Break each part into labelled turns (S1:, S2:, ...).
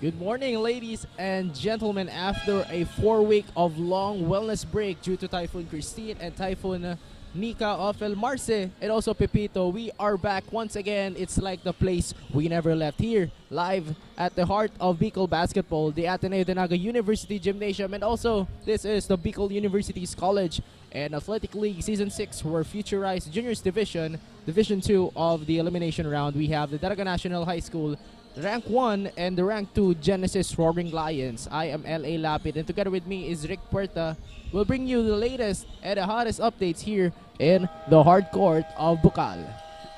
S1: Good morning, ladies and gentlemen. After a 4-week of long wellness break due to Typhoon Christine and Typhoon Nika of El Marce and also Pepito, we are back once again. It's like the place we never left, here live at the heart of Bucal basketball, the Ateneo de Naga University Gymnasium, and also this is the Bucal University's College and Athletic League Season 6, where futurized Juniors Division 2 of the elimination round. We have the Daraga National High School Rank 1 and the Rank 2 Genesis Roaring Lions. I am L.A. Lapid, and together with me is Rick Puerta. We'll bring you the latest and the hottest updates here in the hard court of Bucal.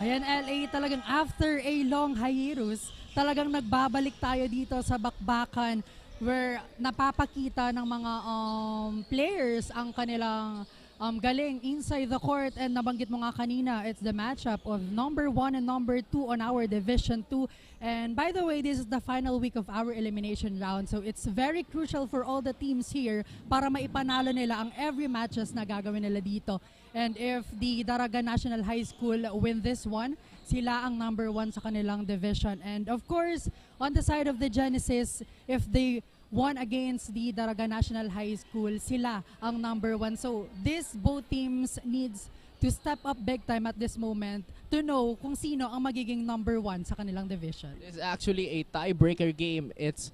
S2: Ayan, LA, talagang after a long hiatus, talagang nagbabalik tayo dito sa bakbakan where napapakita ng mga players ang kanilang galing inside the court. And nabanggit mo nga kanina, it's the matchup of number 1 and number 2 on our Division 2. And by the way, this is the final week of our elimination round. So it's very crucial for all the teams here para maipanalo nila ang every matches na gagawin nila dito. And if the Daraga National High School win this one, sila ang number 1 sa kanilang division. And of course, on the side of the Genesis, if they won against the Daraga National High School, sila ang number 1. So this both teams needs to step up big time at this moment to know kung sino ang magiging number 1 sa kanilang division.
S1: It's actually a tiebreaker game. It's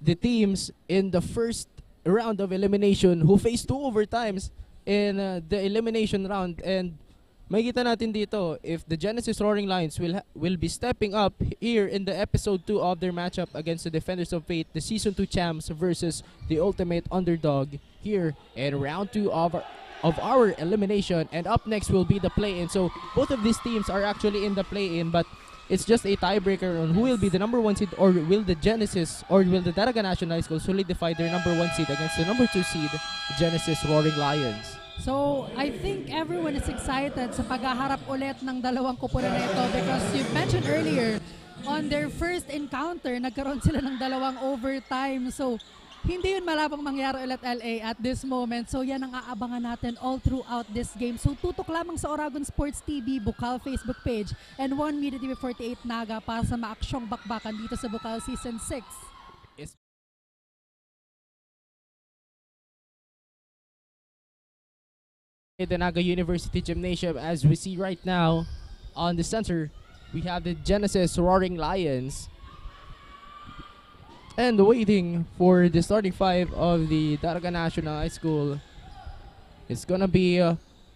S1: the teams in the first round of elimination who face 2 overtimes in the elimination round. And makikita natin dito if the Genesis Roaring Lions will be stepping up here in the episode 2 of their matchup against the Defenders of Fate, the Season 2 champs versus the ultimate underdog here in round 2 of our elimination. And up next will be the play-in. So both of these teams are actually in the play-in, but it's just a tiebreaker on who will be the number 1 seed, or will the Genesis or will the Daraga National High School solidify their number 1 seed against the number 2 seed, Genesis Roaring Lions.
S2: So I think everyone is excited sa paghaharap ulit ng dalawang kupunan na ito, because you mentioned earlier on their first encounter, nagkaroon sila ng dalawang overtime. So hindi yun malabang mangyari ulit, LA, at this moment. So yan ang aabangan natin all throughout this game. So tutok lamang sa Oragon Sports TV, Bucal Facebook page, and One Media TV 48 Naga para sa maaksyong bakbakan dito sa Bucal Season 6.
S1: The Naga University Gymnasium, as we see right now on the center, we have the Genesis Roaring Lions. And waiting for the starting 5 of the Daraga National High School. It's gonna be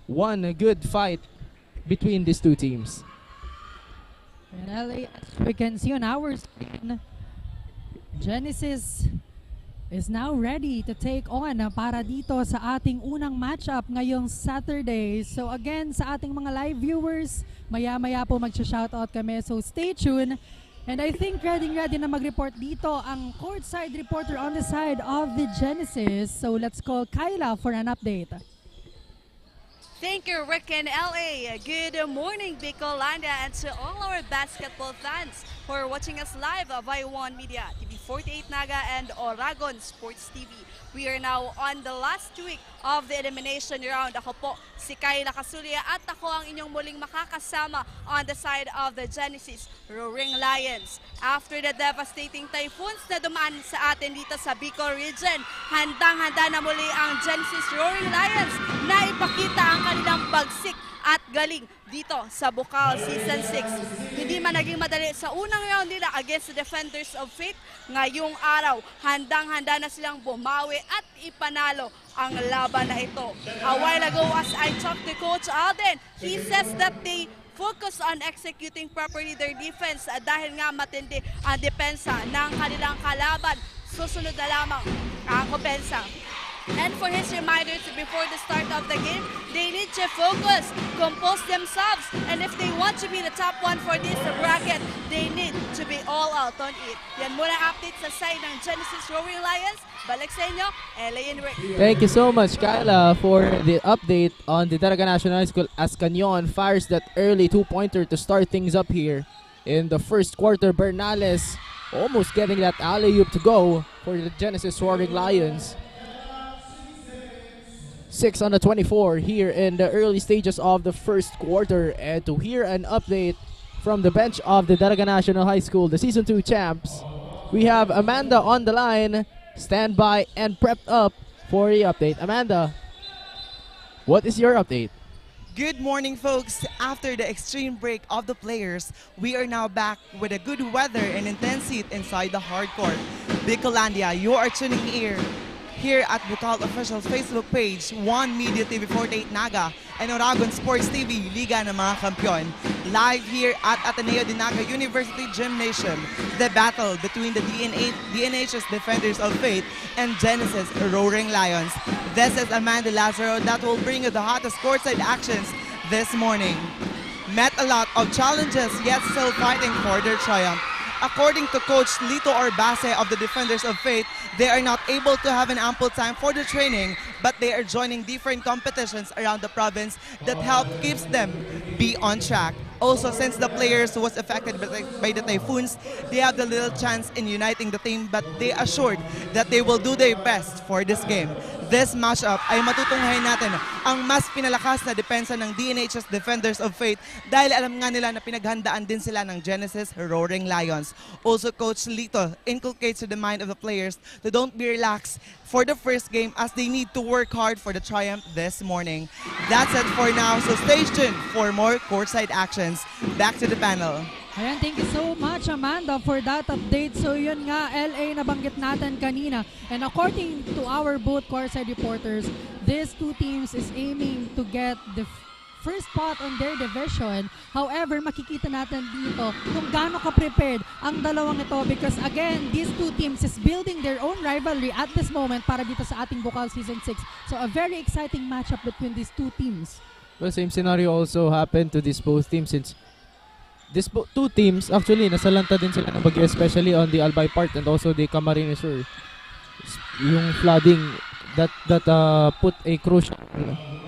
S1: one good fight between these two teams.
S2: And LA, as we can see on our screen, Genesis is now ready to take on para dito sa ating unang matchup ngayong Saturday. So again, sa ating mga live viewers, maya-maya po magsha-shoutout kami. So stay tuned. And I think ready na mag-report dito ang courtside reporter on the side of the Genesis. So let's call Kyla for an update.
S3: Thank you, Rick and LA. Good morning, Bicolanda, and to all our basketball fans who are watching us live via One Media TV 48 Naga and Oragon Sports TV. We are now on the last week of the elimination round. Ako po si Kyla Casulia at ako ang inyong muling makakasama on the side of the Genesis Roaring Lions. After the devastating typhoons na dumaan sa atin dito sa Bicol region, handang-handa na muli ang Genesis Roaring Lions na ipakita ang kanilang bagsik at galing dito sa Bucal Season 6. Hindi man naging madali sa unang round nila against the Defenders of Fate. Ngayong araw, handang-handa na silang bumawi at ipanalo ang laban na ito. A while ago, as I talked to Coach Alden, he says that they focus on executing properly their defense dahil nga matindi ang depensa ng kanilang kalaban. Susunod na lamang ang opensa. And for his reminders before the start of the game, they need to focus, compose themselves, and if they want to be the top 1 for this bracket, they need to be all out on it. Yan muna update sa side ng Genesis Roaring Lions. Balik sa inyo, LA and Rick.
S1: Thank you so much, Kyla, for the update on the Daraga National High School as Canyon fires that early 2-pointer to start things up here in the first quarter. Bernales almost getting that alley-oop to go for the Genesis Roaring Lions. 6 on the 24 here in the early stages of the first quarter. And to hear an update from the bench of the Daraga National High School, the Season 2 champs, We have Amanda on the line, stand by and prepped up for the update. Amanda, what is your update?
S4: Good morning, folks. After the extreme break of the players, we are now back with a good weather and intense heat inside the hardcore. Bicolandia, you are tuning here at Bucal Official's Facebook page, One Media TV 48 Naga, and Oragon Sports TV, Liga ng mga Kampiyon. Live here at Ateneo de Naga University Gymnasium, the battle between the Dnhs Defenders of Faith and Genesis Roaring Lions. This is Amanda Lazaro that will bring you the hottest courtside actions this morning. Met a lot of challenges, yet still fighting for their triumph. According to Coach Lito Orbase of the Defenders of Faith, they are not able to have an ample time for the training, but they are joining different competitions around the province that help keeps them be on track. Also, since the players was affected by the typhoons, they have the little chance in uniting the team, but they assured that they will do their best for this game. This matchup ay matutunghayan natin ang mas pinalakas na depensa ng Dnhs Defenders of Faith dahil alam nga nila na pinaghandaan din sila ng Genesis Roaring Lions. Also, Coach Lito inculcates to the mind of the players to don't be relaxed for the first game as they need to work hard for the triumph this morning. That's it for now, so stay tuned for more courtside actions. Back to the panel.
S2: Ayan, thank you so much, Amanda, for that update. So yun nga, LA nabanggit natin kanina. And according to our both courtside reporters, these two teams is aiming to get the first spot on their division. However, makikita natin dito kung gaano ka-prepared ang dalawang ito because again, these two teams is building their own rivalry at this moment para dito sa ating Bucal Season 6. So a very exciting matchup between these two teams.
S1: Well, same scenario also happened to these both teams since these two teams, actually, nasalanta din sila ng bagyo, especially on the Albay part and also the Camarines Sur. Yung flooding that put a crucial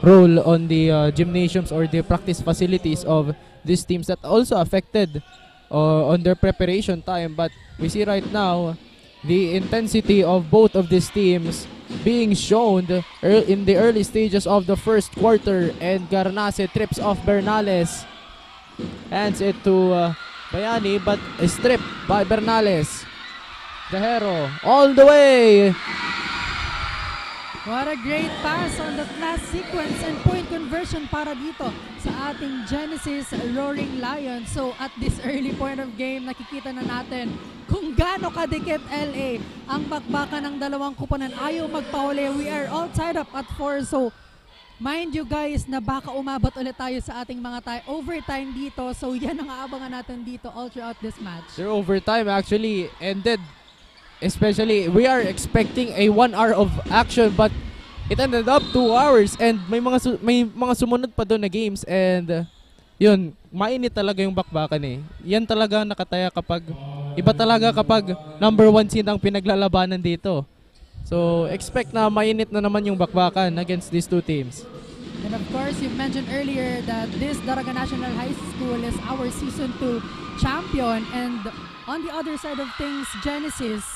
S1: role on the gymnasiums or the practice facilities of these teams that also affected on their preparation time. But we see right now the intensity of both of these teams being shown in the early stages of the first quarter, and Garnase trips off Bernales. Hands it to Bayani, but stripped by Bernales. Gajero all the way.
S2: What a great pass on that last sequence and point conversion para dito sa ating Genesis Roaring Lions. So at this early point of game, nakikita na natin kung gaano kadikit LA ang bakbakan ng dalawang kuponan. Ayaw magpahuli. We are all tied up at 4. So mind you guys na baka umabot ulit tayo sa ating mga overtime dito. So yan ang aabangan natin dito all throughout this match.
S1: Their overtime actually ended, especially we are expecting a 1 hour of action but it ended up 2 hours and may mga sumunod pa doon na games and yun, mainit talaga yung bakbakan eh. Yan talaga nakataya kapag iba talaga kapag number 1 seed ang pinaglalabanan dito. So, expect na mainit na naman yung bakbakan against these two teams.
S2: And of course, you mentioned earlier that this Daraga National High School is our Season 2 champion. And on the other side of things, Genesis,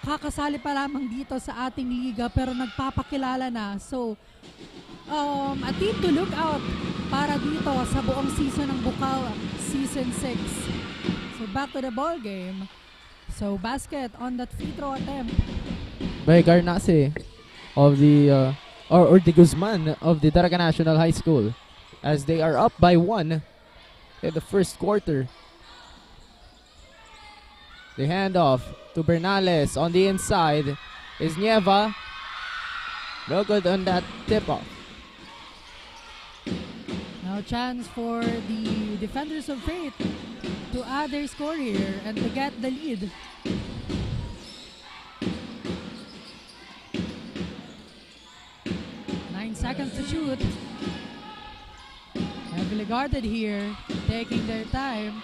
S2: kakasali pa lamang dito sa ating liga pero nagpapakilala na. So, a team to look out para dito sa buong season ng Bucal Season 6. So, back to the ball game. So, basket on that free throw attempt
S1: By Garnase of the or the Guzman of the Daraga National High School as they are up by 1 in the first quarter. The handoff to Bernales on the inside is Nieva. No good on that tip-off.
S2: Now chance for the Defenders of Faith to add their score here and to get the lead. Seconds to shoot. Heavily guarded here, taking their time.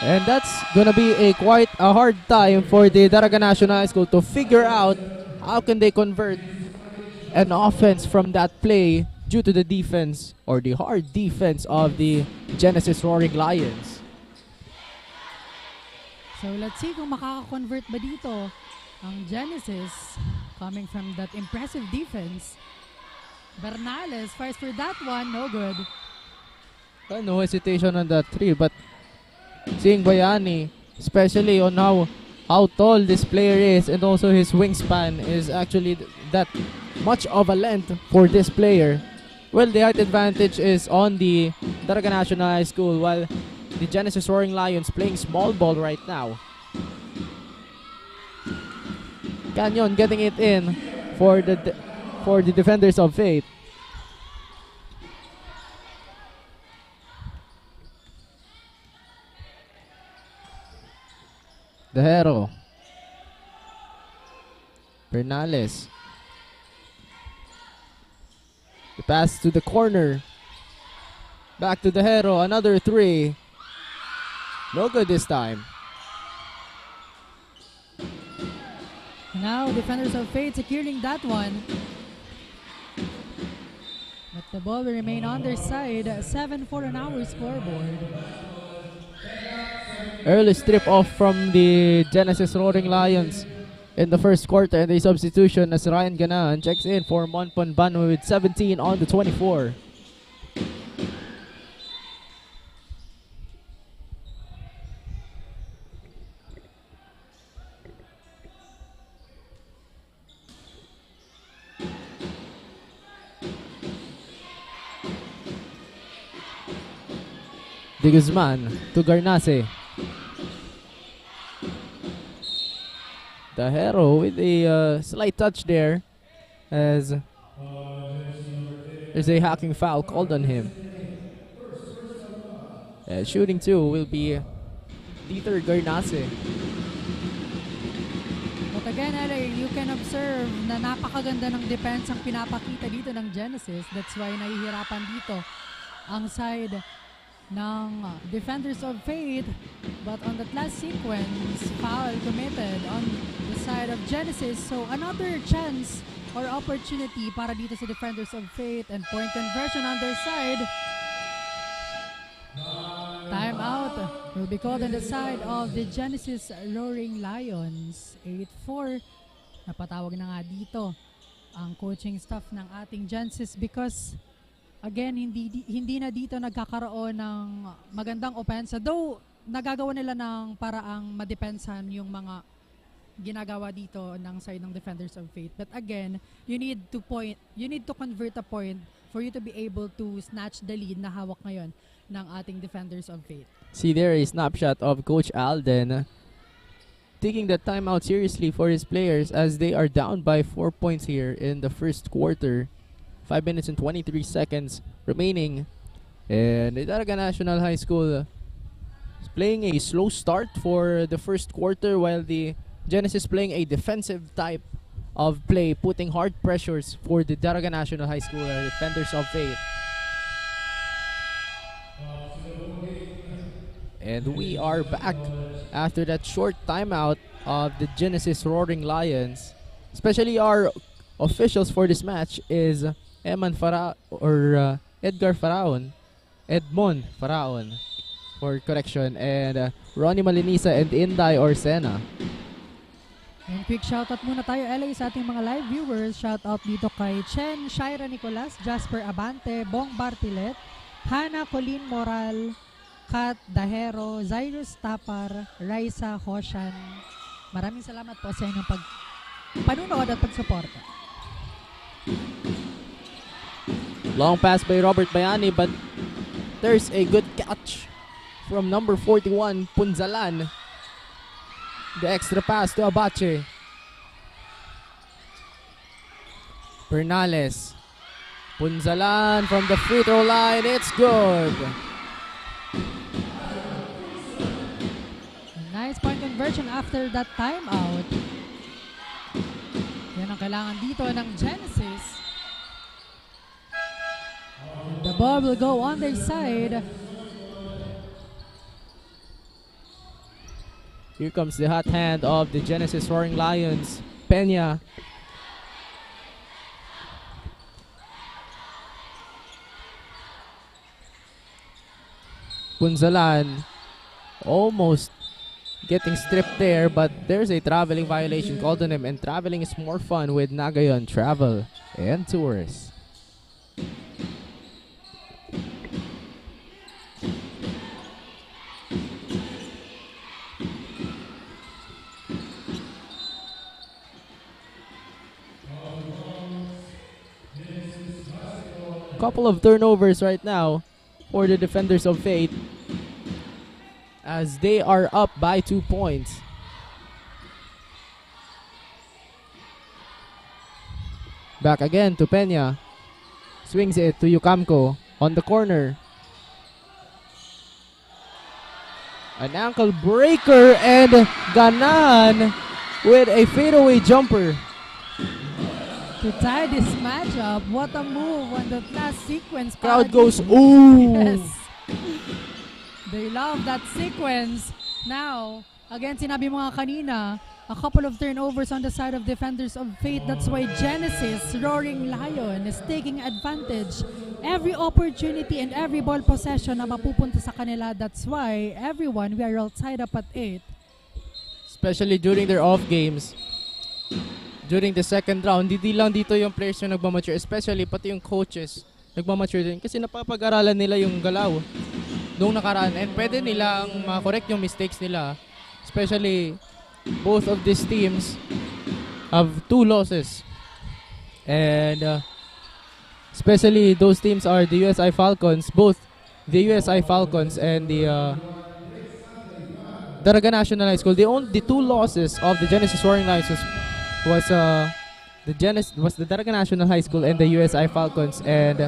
S1: And that's gonna be quite a hard time for the Daraga National High School to figure out how can they convert an offense from that play due to the defense or the hard defense of the Genesis Roaring Lions.
S2: So let's see kung makaka-convert ba dito ang Genesis. Coming from that impressive defense. Bernales fires for that one, no good.
S1: No hesitation on that 3, but seeing Bayani, especially on how tall this player is, and also his wingspan is actually that much of a length for this player. Well, the height advantage is on the Daraga National High School, while the Genesis Roaring Lions playing small ball right now. Canyon getting it in for the defenders of Fate. The Hero. Bernales. The pass to the corner. Back to the Hero. Another three. No good this time.
S2: Now, defenders of Fate securing that one. But the ball will remain on their side. 7-4 on our scoreboard.
S1: Early strip off from the Genesis Roaring Lions in the first quarter, and a substitution as Ryan Ganan checks in for Monpon Banu with 17 on the 24. De Guzman to Garnase. The Hero with a slight touch there, as there's a hacking foul called on him. Shooting two will be Dieter Garnase.
S2: But again, LA, you can observe na napakaganda ng defense ang pinapakita dito ng Genesis. That's why nahihirapan dito ang side ng defenders of Fate. But on that last sequence, foul committed on the side of Genesis. So another chance or opportunity para dito sa defenders of Fate, and point conversion on their side. Timeout will be called on the side of the Genesis Roaring Lions. 8-4. Napatawag na nga dito ang coaching staff ng ating Genesis because again, hindi na dito nagkakaroon ng magandang opensa. Though, nagagawa nila ng paraang madepensan yung mga ginagawa dito ng side ng defenders of Fate. But again, you need to convert a point for you to be able to snatch the lead na hawak ngayon ng ating defenders of Fate.
S1: See there a snapshot of Coach Alden taking the timeout seriously for his players as they are down by 4 points here in the first quarter. 5 minutes and 23 seconds remaining. And the Daraga National High School is playing a slow start for the first quarter, while the Genesis playing a defensive type of play, putting hard pressures for the Daraga National High School defenders of Fate. And we are back after that short timeout of the Genesis Roaring Lions. Especially our officials for this match is Edmond Faraon for correction, and Ronnie Malinisa and Inday Orsena.
S2: And quick shoutout muna tayo, LA, sa ating mga live viewers. Shoutout dito kay Chen Shaira Nicolas, Jasper Abante, Bong Bartilet, Hana Colleen Moral, Kat Dahero, Zairus Tapar, Raisa Hoshan. Maraming salamat po sa inyong panunood at pagsuporta.
S1: Long pass by Robert Bayani, but there's a good catch from number 41, Punzalan. The extra pass to Abache. Bernales. Punzalan from the free throw line. It's good.
S2: Nice point conversion after that timeout. Yan ang kailangan dito ng Genesis. The ball will go on their side.
S1: Here comes the hot hand of the Genesis Roaring Lions, Peña. Punzalan almost getting stripped there, but there's a traveling violation called on him, and traveling is more fun with Nagayon Travel and Tours. couple of turnovers right now for the defenders of Fate, as they are up by 2 points. Back again to Peña. Swings it to Yukamko on the corner. An ankle breaker, and Ganahan with a fadeaway jumper.
S2: To tie this matchup, what a move on the last sequence.
S1: Crowd goes, ooh!
S2: Yes. They love that sequence. Now, again, sinabi mo nga kanina, a couple of turnovers on the side of defenders of Fate. That's why Genesis, Roaring Lion, is taking advantage. Every opportunity and every ball possession na mapupunta sa kanila. That's why everyone, we are all tied up at 8.
S1: Especially during their off games. During the second round, hindi lang dito yung players yung nagmamature, especially pati yung coaches nagmamature din kasi napapag-aralan nila yung galaw nung nakaraan, and pwede nilang ma-correct yung mistakes nila. Especially both of these teams have 2 losses, and especially those teams are the USI Falcons, both the USI Falcons and the Daraga National High School. The 2 losses of the Genesis Roaring Lions was the Daraga National High School and the USI Falcons, and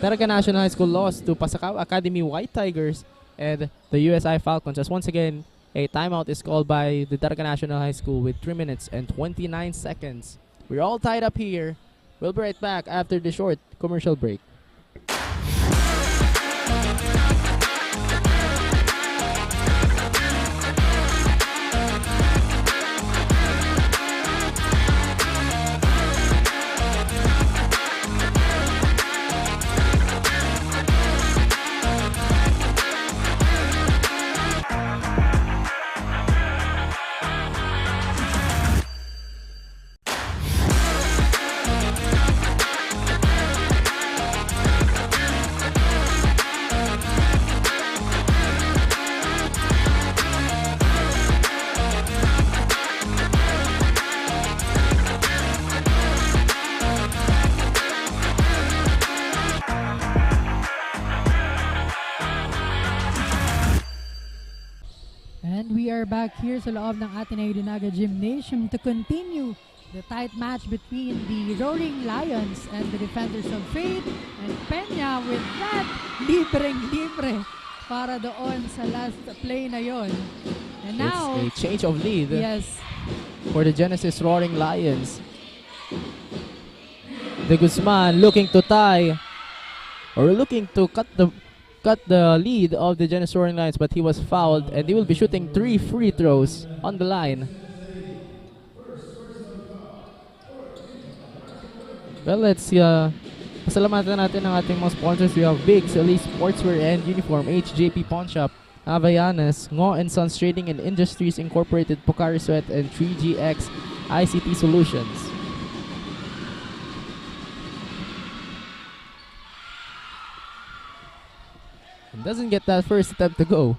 S1: Daraga National High School lost to Pasakaw Academy White Tigers and the USI Falcons, as once again a timeout is called by the Daraga National High School with 3 minutes and 29 seconds. We're all tied up here. We'll be right back after the short commercial break. Back here sa loob ng Ateneo de Naga Gymnasium to continue the tight match between the Roaring Lions and the defenders of Fate, and Peña with that libreng-libre para doon sa last play na yon. And now, it's a change of lead,
S2: yes,
S1: for the Genesis Roaring Lions. De Guzman looking to tie, or looking to cut the lead of the Genesis Roaring Lions, but he was fouled, and he will be shooting 3 free throws on the line. Well, let's pasalamatan natin ang ating mga sponsors. We have Biggs, Elite Sportswear and Uniform, HJP Pawn Shop, Avellanes, Ngo & Sons Trading and Industries Incorporated, Pocari Sweat, and 3GX ICT Solutions. Doesn't get that first attempt to go.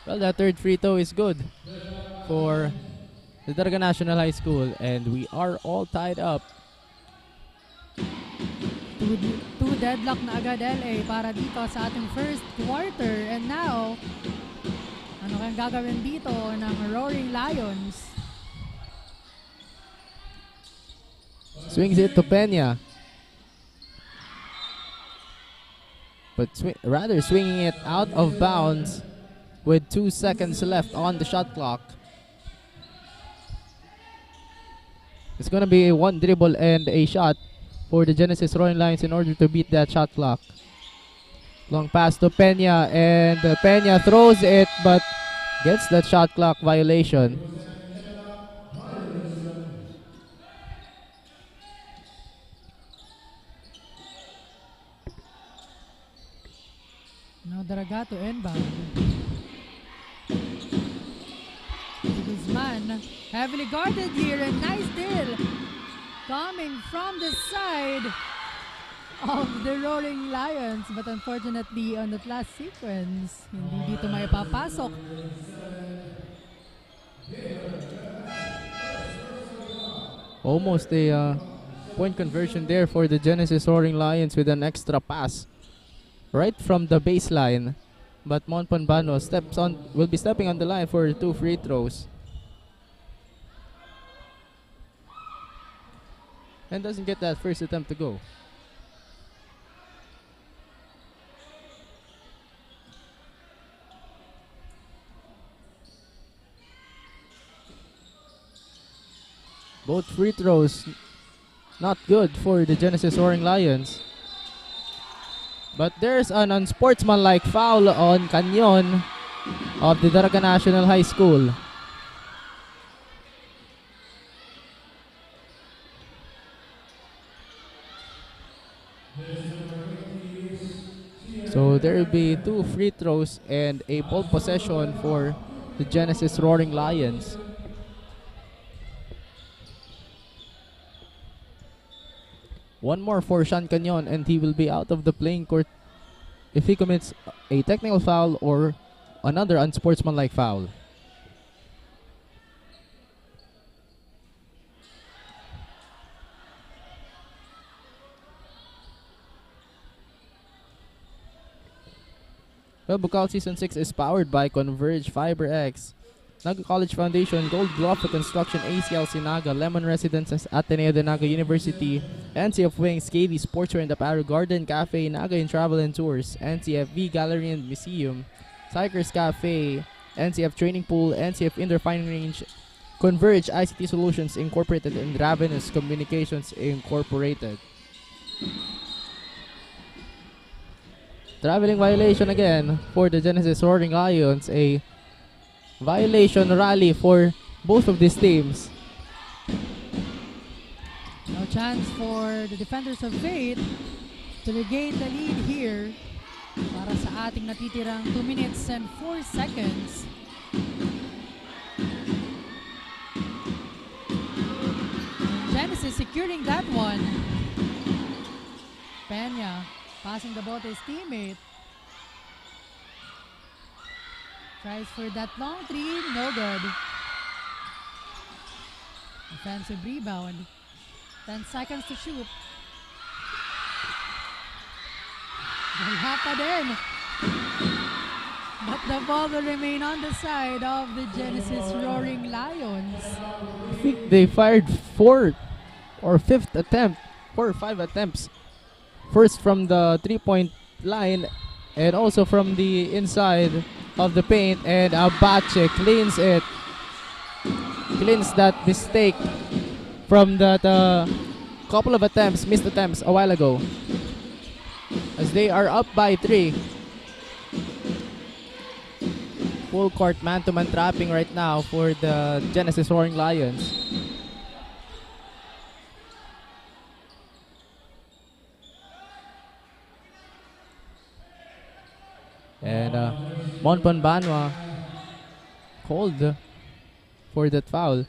S1: Well, that third free throw is good for the Daraga National High School, and we are all tied up.
S2: Two deadlock na agad LA para dito sa ating first quarter, and now ano kayang gagawin dito ng Roaring Lions?
S1: Swings it to Peña, but rather swinging it out of bounds with 2 seconds left on the shot clock. It's gonna be a 1 dribble and a shot for the Genesis Roaring Lions in order to beat that shot clock. Long pass to Peña, and Peña throws it but gets that shot clock violation.
S2: Now Daragato inbound. Guzman heavily guarded here, and nice deal coming from the side of the Roaring Lions, but unfortunately on that last sequence hindi dito may papasok.
S1: Almost a point conversion there for the Genesis Roaring Lions with an extra pass right from the baseline. But Monpanbano will be stepping on the line for 2 free throws. And doesn't get that first attempt to go. Both free throws not good for the Genesis Roaring Lions. But there's an unsportsmanlike foul on Canyon of the Daraga National High School. So there will be 2 free throws and a ball possession for the Genesis Roaring Lions. One more for Sean Canyon and he will be out of the playing court if he commits a technical foul or another unsportsmanlike foul. Well, Bucal Season 6 is powered by Converge, FiberX, Naga College Foundation, Gold Gloffa Construction, ACLC Naga, Lemon Residences, Ateneo de Naga University, NCF Wings, KD Sportswear and Apparel, Garden Café, Naga in Travel and Tours, NCF V Gallery and Museum, Cycers Café, NCF Training Pool, NCF Indoor Firing Range, Converge ICT Solutions Incorporated, and Ravenous Communications Incorporated. Traveling violation again for the Genesis Roaring Lions, a violation rally for both of these teams.
S2: No chance for the Defenders of Fate to regain the lead here para sa ating natitirang 2 minutes and 4 seconds. Genesis securing that one. Peña passing the ball to his teammate. Tries for that long 3, no good. Defensive rebound. 10 seconds to shoot. Wala pa din. But the ball will remain on the side of the Genesis Roaring Lions.
S1: I think they fired 4 or 5th attempt, 4 or 5 attempts. First from the 3-point line and also from the inside of the paint, and Abache cleans it. Cleans that mistake from that couple of attempts, missed attempts a while ago. As they are up by 3. Full court man-to-man trapping right now for the Genesis Roaring Lions. And Monpanbanwa called for that foul.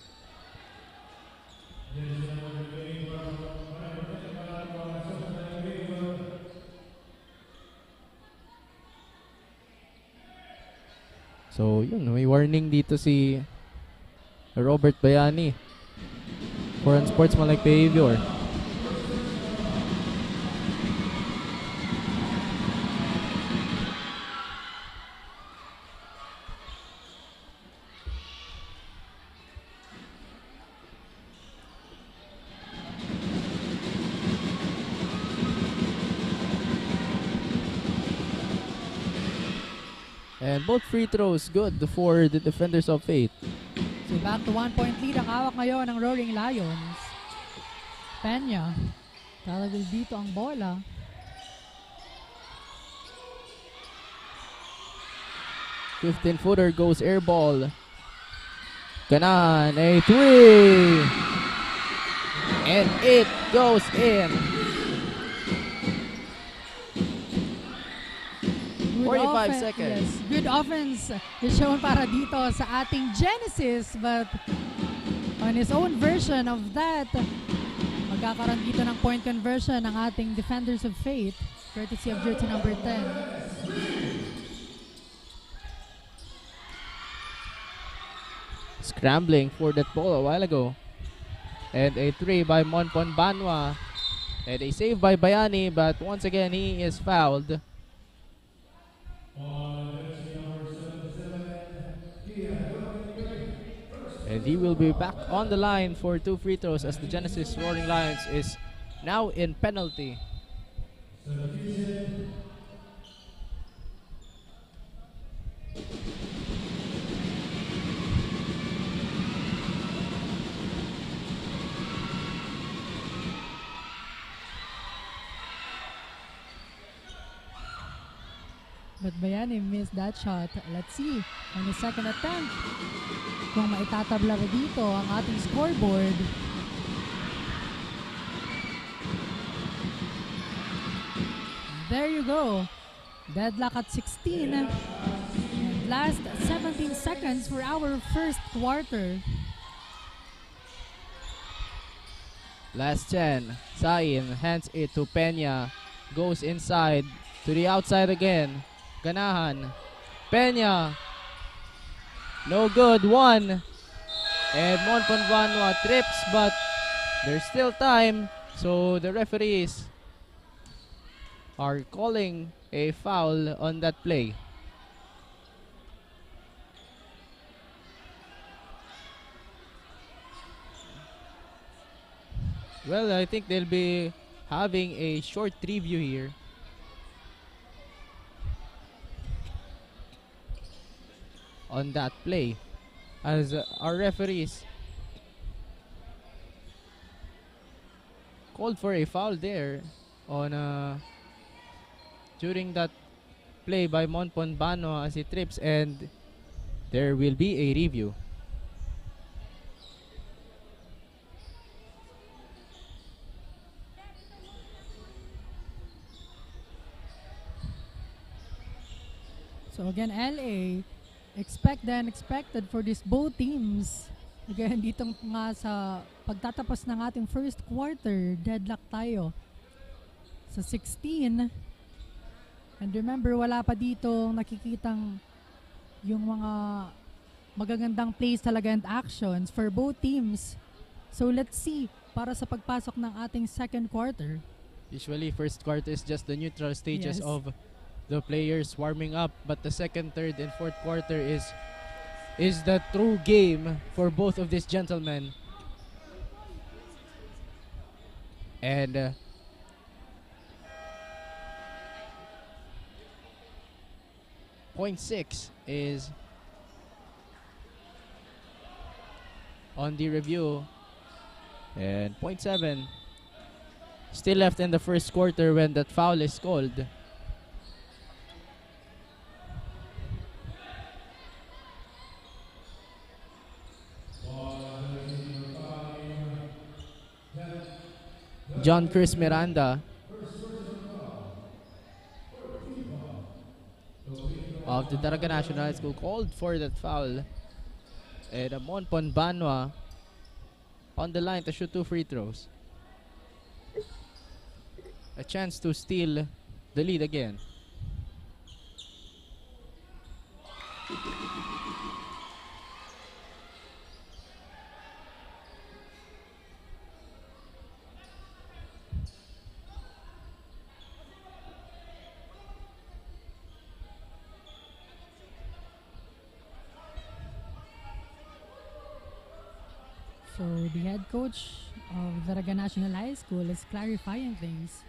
S1: So yun, may warning dito si Robert Bayani for unsportsmanlike behavior. And both free throws good for the Defenders of Fate.
S2: So back to 1-point lead ang hawak ngayon ng Roaring Lions. Peña. Talagang dito ang bola.
S1: .15-footer goes air ball. Ganan, a 3. And it goes in. 45 seconds.
S2: Yes, good offense is shown para dito sa ating Genesis, but on his own version of that, magkakaroon dito ng point conversion ng ating Defenders of Fate, courtesy of jersey number 10.
S1: Scrambling for that ball a while ago. And a 3 by Monpon Banwa. And a save by Bayani, but once again he is fouled. And he will be back on the line for 2 free throws as the Genesis Roaring Lions is now in penalty.
S2: But Bayani missed that shot. Let's see on the second attempt kung maitatabla ba dito ang ating scoreboard. There you go. Deadlock at 16. And last 17 seconds for our first quarter.
S1: Last 10. Sain hands it to Peña. Goes inside to the outside again. Ganahan. Peña. No good. 1. And Monpon Banwa trips, but there's still time. So the referees are calling a foul on that play. Well, I think they'll be having a short review here. On that play, as our referees called for a foul there on during that play by Monpon Bano as he trips, and there will be a review.
S2: So again, LA, expect the unexpected for these both teams. Again, dito nga sa pagtatapos ng ating first quarter, deadlock tayo sa 16. And remember, wala pa dito nakikitang yung mga magagandang plays talaga and actions for both teams. So let's see para sa pagpasok ng ating second quarter.
S1: Usually, first quarter is just the neutral stages of the players warming up, but the second, third, and fourth quarter is the true game for both of these gentlemen. And point 6 is on the review, and point 7 still left in the first quarter when that foul is called. John Chris Miranda of the Naga National High School called for that foul. And Monpon Banwa on the line to shoot 2 free throws. A chance to steal the lead again.
S2: So the head coach of the Naga National High School is clarifying things.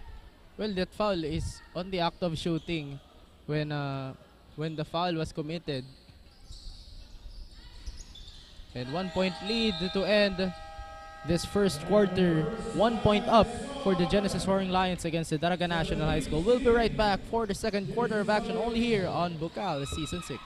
S1: Well, that foul is on the act of shooting when the foul was committed. And 1 point lead to end this first quarter. 1 point up for the Genesis Roaring Lions against the Naga National High School. We'll be right back for the second quarter of action only here on Bucal Season 6.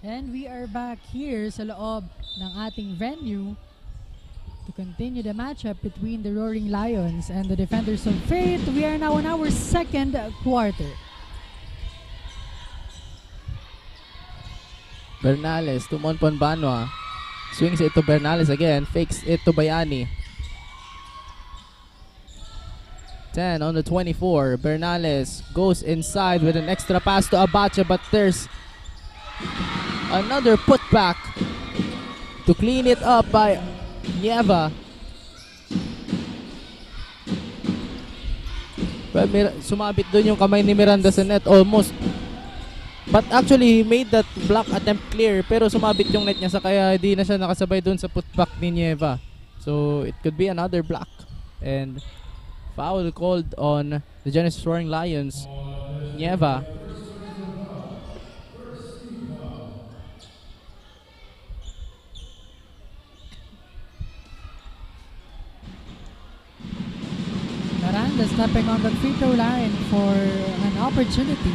S2: And we are back here sa loob ng ating venue to continue the matchup between the Roaring Lions and the Defenders of Fate. We are now in our second quarter.
S1: Bernales to Monpon Banwa. Swings it to Bernales again. Fakes it to Bayani. 10 on the 24. Bernales goes inside with an extra pass to Abacha, but there's another putback to clean it up by Nieva. Well, sumabit dun yung kamay ni Miranda sa net almost. But actually, he made that block attempt clear, pero sumabit yung net niya sa kaya di na siya nakasabay dun sa putback ni Nieva. So, it could be another block. And foul called on the Genesis Roaring Lions. Nieva.
S2: Miranda stepping on the free throw line for an opportunity.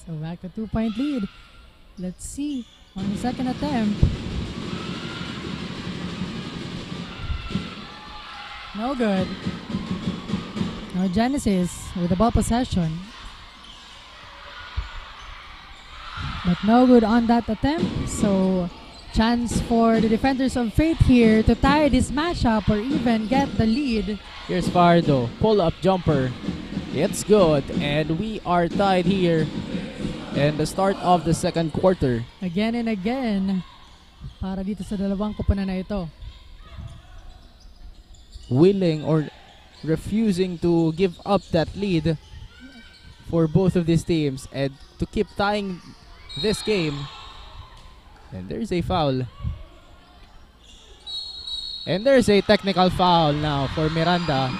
S2: So back to 2-point lead. Let's see on the second attempt. No good. Now Genesis with the ball possession. But no good on that attempt. So chance for the Defenders of Fate here to tie this matchup or even get the lead.
S1: Here's Fardo. Pull-up jumper. It's good. And we are tied here in the start of the second quarter.
S2: Again and again para dito sa dalawang koponan na ito.
S1: Willing or refusing to give up that lead for both of these teams and to keep tying this game. And there's a foul. And there's a technical foul now for Miranda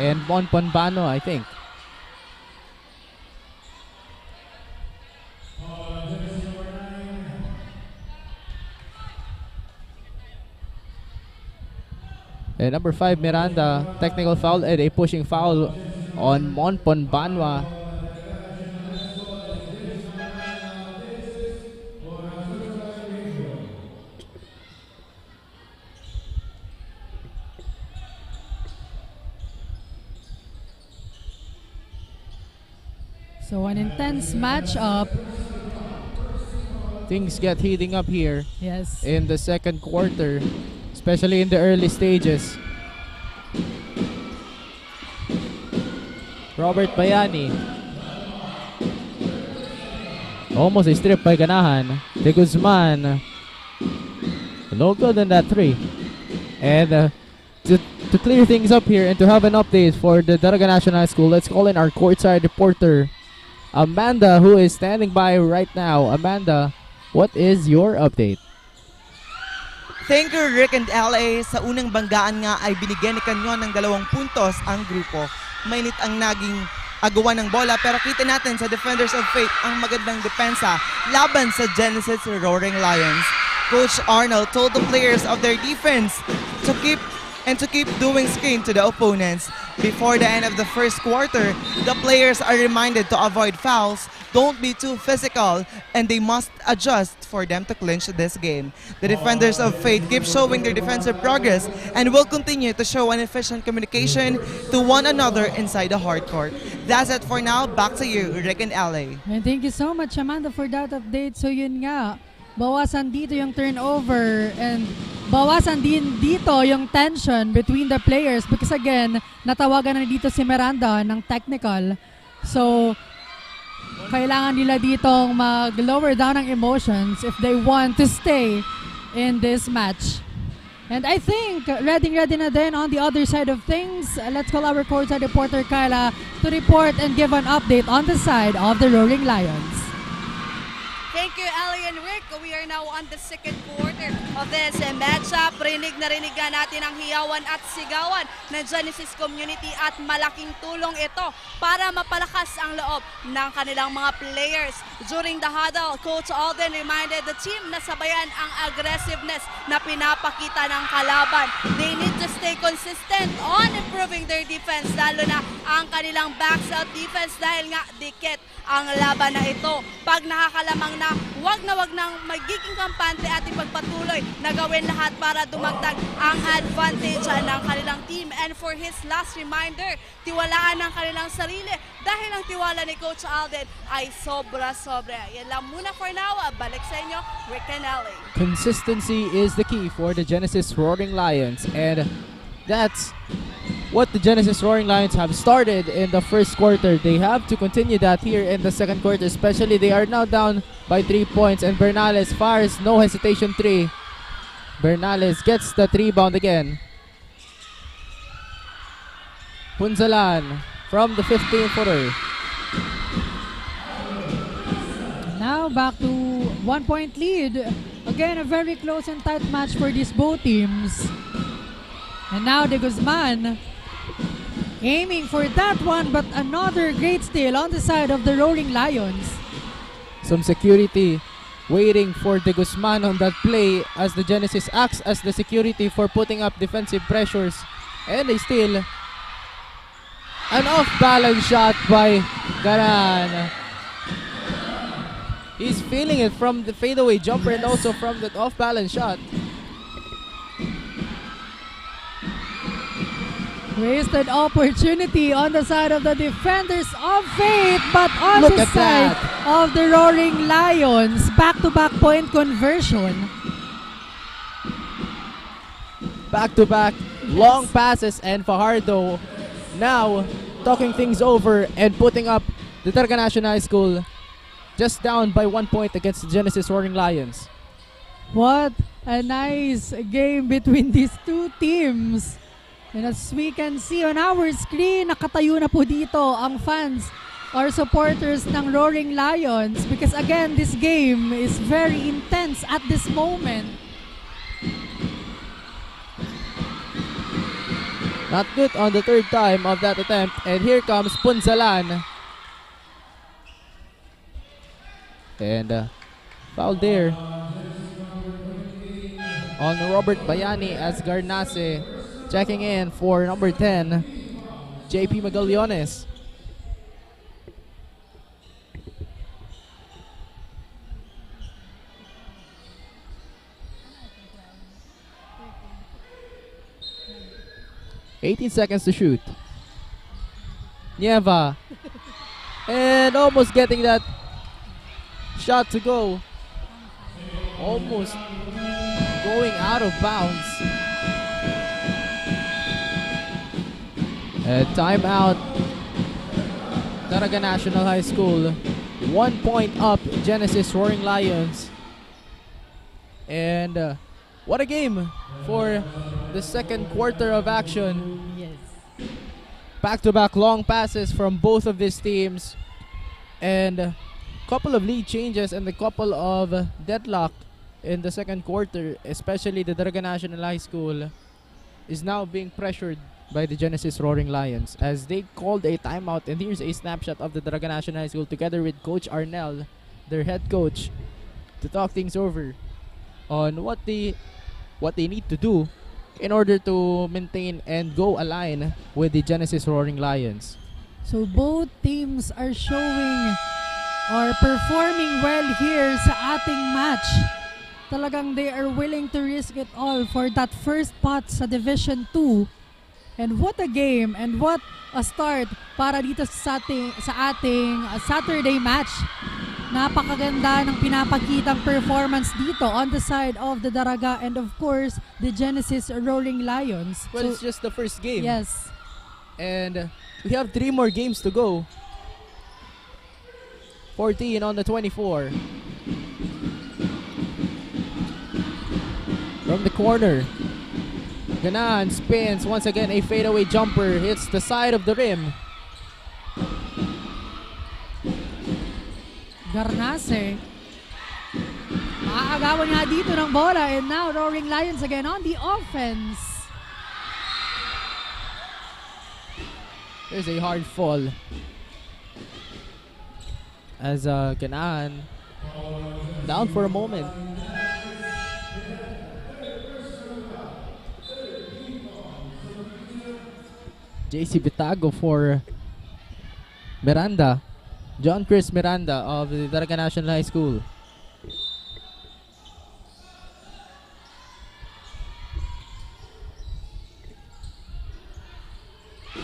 S1: and Monpon Bano, I think. And number 5, Miranda, technical foul and a pushing foul on Monpon Banwa.
S2: So an intense matchup.
S1: Things get heating up here
S2: Yes.
S1: in the second quarter, especially in the early stages. Robert Bayani. Almost a strip by Ganahan. De Guzman. No good on that three. And to clear things up here and to have an update for the Daraga National School, let's call in our courtside reporter, Amanda, who is standing by right now. Amanda, what is your update?
S4: Thank you, Rick and LA. Sa unang banggaan nga ay binigyan ni Kanyon ng 2 puntos ang grupo. Mainit ang naging agawan ng bola, pero kita natin sa Defenders of Fate ang magandang depensa laban sa Genesis Roaring Lions. Coach Arnold told the players of their defense to keep doing screen to the opponents. Before the end of the first quarter, the players are reminded to avoid fouls, don't be too physical, and they must adjust for them to clinch this game. The Defenders of Fate keep showing their defensive progress and will continue to show an efficient communication to one another inside the hard court. That's it for now. Back to you, Rick and LA.
S2: And thank you so much, Amanda, for that update. So yun nga, bawasan dito yung turnover and bawasan din dito yung tension between the players because again, natawagan na dito si Miranda ng technical. So, kailangan nila ditong mag-lower down ang emotions if they want to stay in this match. And I think, ready na din on the other side of things. Let's call our courtside reporter, Kyla, to report and give an update on the side of the Roaring Lions.
S3: Thank you, Ali and Rick. We are now on the second quarter of this matchup. Rinig na natin ang hiyawan at sigawan ng Genesis community at malaking tulong ito para mapalakas ang loob ng kanilang mga players. During the huddle, Coach Alden reminded the team na sabayan ang aggressiveness na pinapakita ng kalaban. They need to stay consistent on improving their defense, lalo na ang kanilang backs-out defense dahil nga dikit ang laban na ito. Pag nakakalamang na wag nang magiging kampante at ipagpatuloy na gawin lahat para dumagdag ang advantage ng kanilang team. And for his last reminder, tiwalaan ng kanilang sarili dahil ang tiwala ni Coach Alden ay sobra-sobra. Yan lang muna for now. Balik sa inyo, Rick and Ellie.
S1: Consistency is the key for the Genesis Roaring Lions, and that's what the Genesis Roaring Lions have started in the first quarter. They have to continue that here in the second quarter, especially they are now down by 3 points, and Bernales fires no hesitation 3. Bernales gets the rebound again. Punzalan from the 15-footer.
S2: Now back to 1 point lead. Again, a very close and tight match for these both teams. And now De Guzman aiming for that one, but another great steal on the side of the Roaring Lions.
S1: Some security waiting for De Guzman on that play as the Genesis acts as the security for putting up defensive pressures. And they steal. An off-balance shot by Garan. He's feeling it from the fadeaway jumper and also from that off-balance shot.
S2: Wasted opportunity on the side of the defenders of Fate, but on the side of the Roaring Lions. Back-to-back point conversion.
S1: Back-to-back long passes, and Fajardo now talking things over and putting up the Daraga National High School just down by 1 point against the Genesis Roaring Lions.
S2: What a nice game between these two teams. And as we can see on our screen, nakatayo na po dito ang fans or supporters ng Roaring Lions because again, this game is very intense at this moment.
S1: Not good on the third time of that attempt, and here comes Punzalan. And foul there on Robert Bayani as Garnase checking in for number 10, JP Magallones. "18 seconds to shoot." Nieva. And almost getting that shot to go. Almost going out of bounds. Timeout. Daraga National High School. 1 point up, Genesis Roaring Lions. And what a game for the second quarter of action.
S2: Yes.
S1: Back-to-back long passes from both of these teams. And a couple of lead changes and a couple of deadlock in the second quarter, especially the Daraga National High School is now being pressured by the Genesis Roaring Lions as they called a timeout. And here's a snapshot of the Daraga National High School together with Coach Arnel, their head coach, to talk things over on what they need to do in order to maintain and go align with the Genesis Roaring Lions.
S2: So both teams are showing or performing well here sa ating match. Talagang they are willing to risk it all for that first spot sa Division 2. And what a game and what a start para dito sa ating Saturday match. Napakaganda ng pinapakitang performance dito on the side of the Daraga and of course the Genesis Roaring Lions.
S1: Well, it's just the first game.
S2: Yes.
S1: And we have 3 more games to go. 14 on the 24. From the corner, Ganan spins once again, a fadeaway jumper hits the side of the rim.
S2: Garnase. Maagawan nga dito ng bola and now Roaring Lions again on the offense.
S1: There's a hard fall as Ganan down for a moment. JC Bitago for Miranda. John Chris Miranda of the Daraga National High School.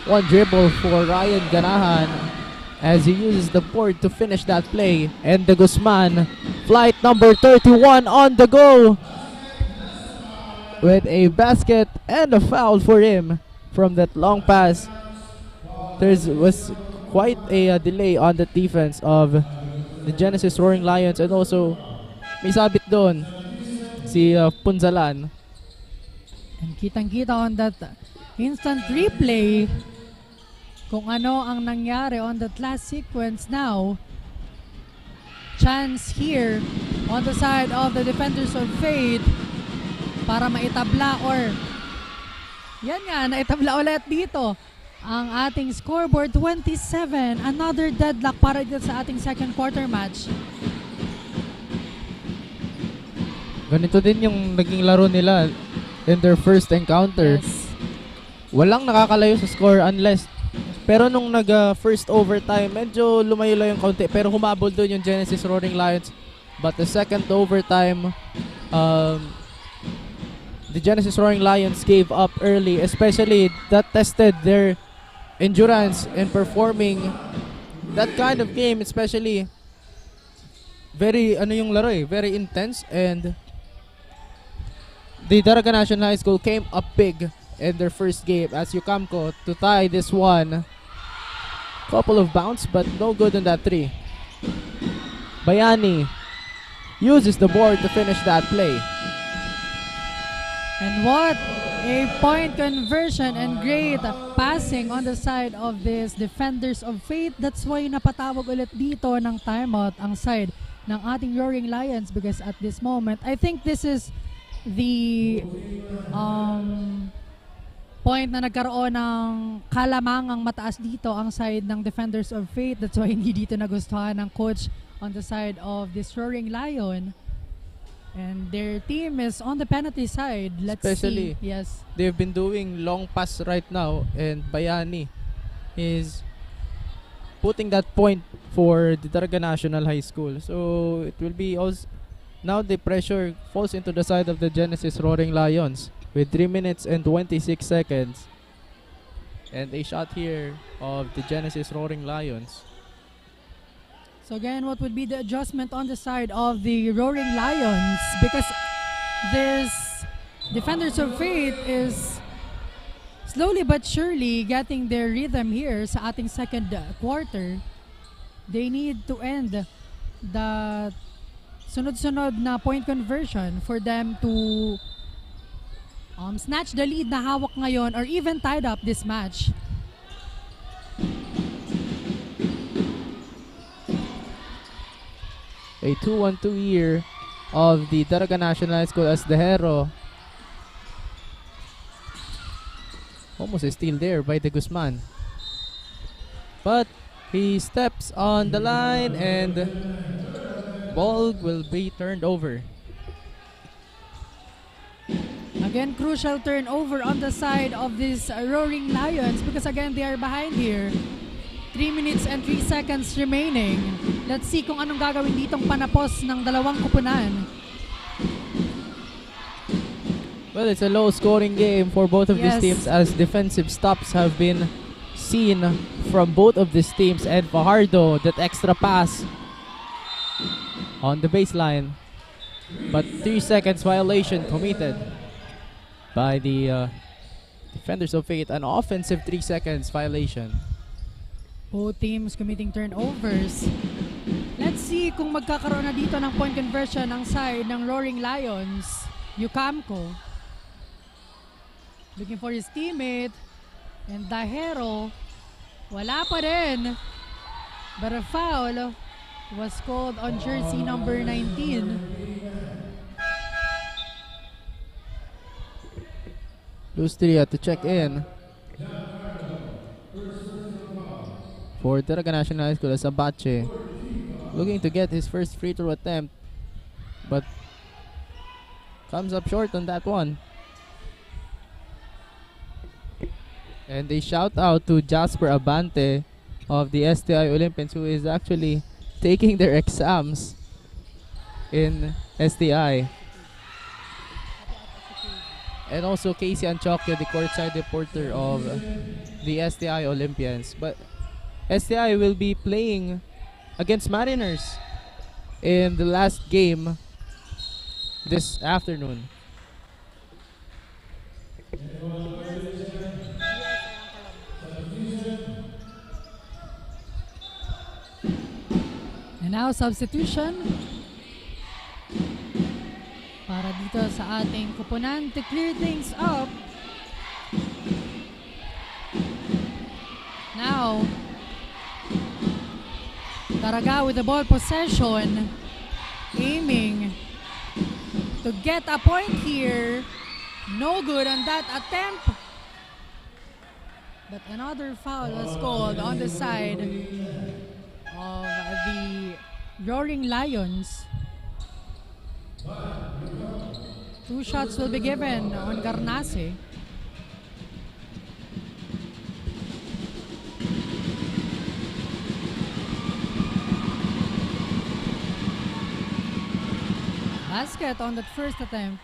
S1: One dribble for Ryan Ganahan as he uses the board to finish that play. And the Guzman, flight number 31 on the go with a basket and a foul for him from that long pass. There was quite a delay on the defense of the Genesis Roaring Lions, and also may sabit doon si Punzalan.
S2: And kitang-kita on that instant replay kung ano ang nangyari on that last sequence now. Chance here on the side of the defenders of Fate para maitabla, or yan nga, naitabla ulit dito ang ating scoreboard. 27, another deadlock para dito sa ating second quarter match.
S1: Ganito din yung naging laro nila in their first encounter.
S2: Yes.
S1: Walang nakakalayo sa score unless, pero nung first overtime, medyo lumayo-layo yung kaunti, pero humabol doon yung Genesis Roaring Lions. But the second overtime, the Genesis Roaring Lions gave up early, especially that tested their endurance in performing that kind of game, especially very very intense. And the Daraga National High School came up big in their first game as Yucamco to tie this one. Couple of bounce but no good on that three. Bayani uses the board to finish that play.
S2: And what a point conversion and great passing on the side of this defenders of Fate. That's why napatawag ulit dito ng timeout ang side ng ating Roaring Lions, because at this moment, I think this is the point na nagkaroon ng kalamangang mataas dito ang side ng defenders of Fate. That's why hindi dito nagustuhan ng coach on the side of this Roaring Lion. And their team is on the penalty side. Let's
S1: Especially,
S2: see. Yes.
S1: they've been doing long pass right now, and Bayani is putting that point for the Daraga National High School. So it will be also now the pressure falls into the side of the Genesis Roaring Lions with 3 minutes and 26 seconds. And a shot here of the Genesis Roaring Lions.
S2: So again, what would be the adjustment on the side of the Roaring Lions? Because this defenders of Fate is slowly but surely getting their rhythm here sa ating second quarter. They need to end the sunod-sunod na point conversion for them to snatch the lead na hawak ngayon or even tied up this match.
S1: A 2-1-2 year of the Daraga National High School as the hero. Almost a steal there by the Guzman. But he steps on the line and ball will be turned over.
S2: Again, crucial turnover on the side of these Roaring Lions because again, they are behind here. 3 minutes and 3 seconds remaining. Let's see kung anong gagawin ditong panapos ng dalawang kupunan.
S1: Well, it's a low-scoring game for both of these
S2: Yes.
S1: teams as defensive stops have been seen from both of these teams. And Fajardo, that extra pass on the baseline. But 3 seconds violation committed by the defenders of Fate. An offensive 3 seconds violation.
S2: Both teams committing turnovers. Let's see kung magkakaroon na dito ng point conversion ang side ng Roaring Lions. Yucamco. Looking for his teammate. And Dahero. Wala pa rin. But a foul was called on jersey number 19.
S1: Lustria to check in for Daraga National High School as Abache looking to get his first free throw attempt, but comes up short on that one. And a shout out to Jasper Abante of the STI Olympians, who is actually taking their exams in STI. And also Casey Anchokyo, the courtside reporter of the STI Olympians. But STI will be playing against Mariners in the last game this afternoon.
S2: And now substitution para dito sa ating kupunan to clear things up. Now, Daraga with the ball possession, aiming to get a point here. No good on that attempt. But another foul was called on the side of the Roaring Lions. 2 shots will be given on Garnase. Basket on that first attempt.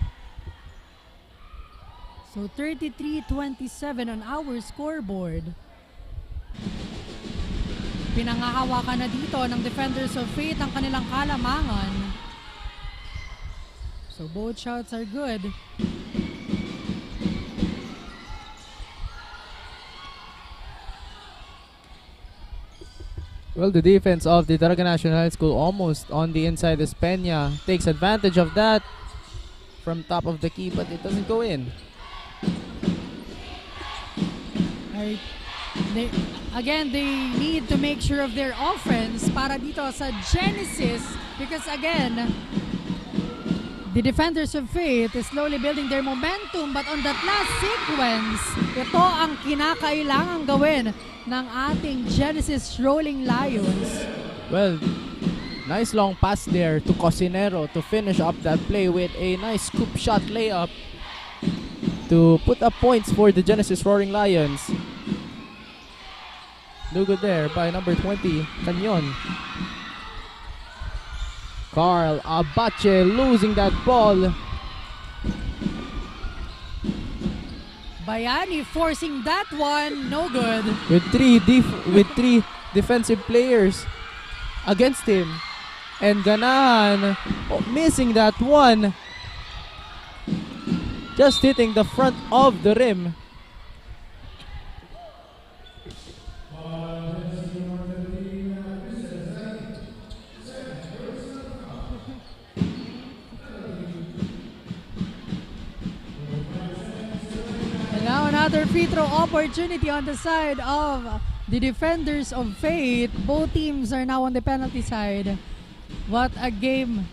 S2: So 33-27 on our scoreboard. Pinangahawakan na dito ng Defenders of Fate ang kanilang kalamangan. So both shots are good.
S1: Well, the defense of the Daraga National High School almost on the inside as Peña takes advantage of that from top of the key, but it doesn't go in.
S2: Right. They need to make sure of their offense para dito sa Genesis, because again, the Defenders of Fate is slowly building their momentum, but on that last sequence, ito ang kinakailangan gawin ng ating Genesis Rolling Lions.
S1: Well, nice long pass there to Cosinero to finish up that play with a nice scoop shot layup to put up points for the Genesis Roaring Lions. No good there by number 20, Canyon. Carl Abache losing that ball.
S2: Bayani forcing that one, no good.
S1: With three defensive players against him. And Ganahan missing that one. Just hitting the front of the rim.
S2: Now another free throw opportunity on the side of the Defenders of Fate. Both teams are now on the penalty side. What a game.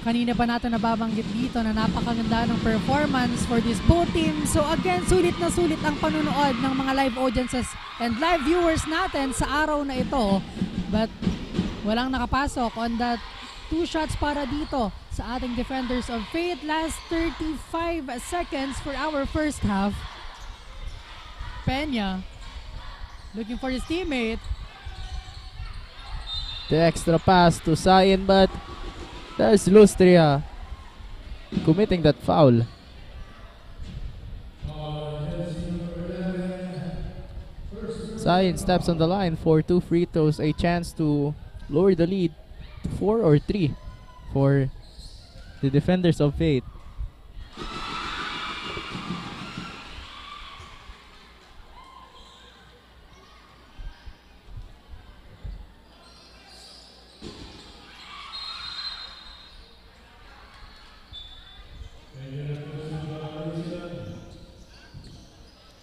S2: Kanina pa natin nababanggit dito na napakaganda ng performance for these both teams. So again, sulit na sulit ang panunood ng mga live audiences and live viewers natin sa araw na ito. But walang nakapasok on that 2 shots para dito sa ating Defenders of Fate. Last 35 seconds for our first half. Peña looking for his teammate.
S1: The extra pass to Sayin, but there's Lustria committing that foul. Sayin steps on the line for 2 free throws, a chance to lower the lead to 4 or 3 for the Defenders of Fate.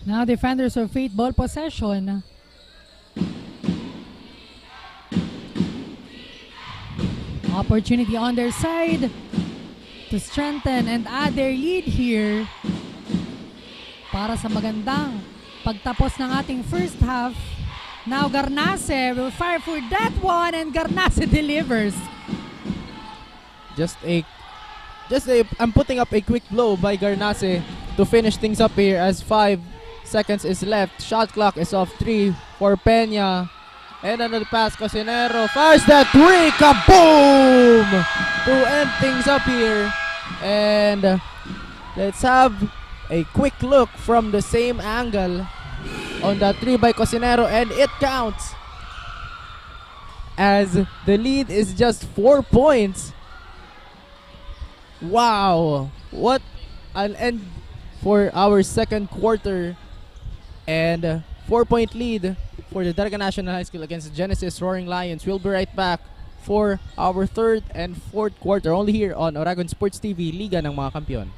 S2: Now Defenders of Fate ball possession. Opportunity on their side to strengthen and add their lead here para sa magandang pagtapos ng ating first half. Now Garnase will fire for that one and Garnase delivers. I'm putting up a quick blow by Garnase to finish things up here as 5
S1: seconds is left. Shot clock is off 3 for Peña. And another pass, Cosinero fires that 3, kaboom! To end things up here. And let's have a quick look from the same angle on that 3 by Cosinero, and it counts as the lead is just 4 points. Wow, what an end for our second quarter, and 4-point lead for the Daraga National High School against Genesis Roaring Lions. We'll be right back for our third and fourth quarter only here on Oragon Sports TV, Liga ng mga Kampiyon.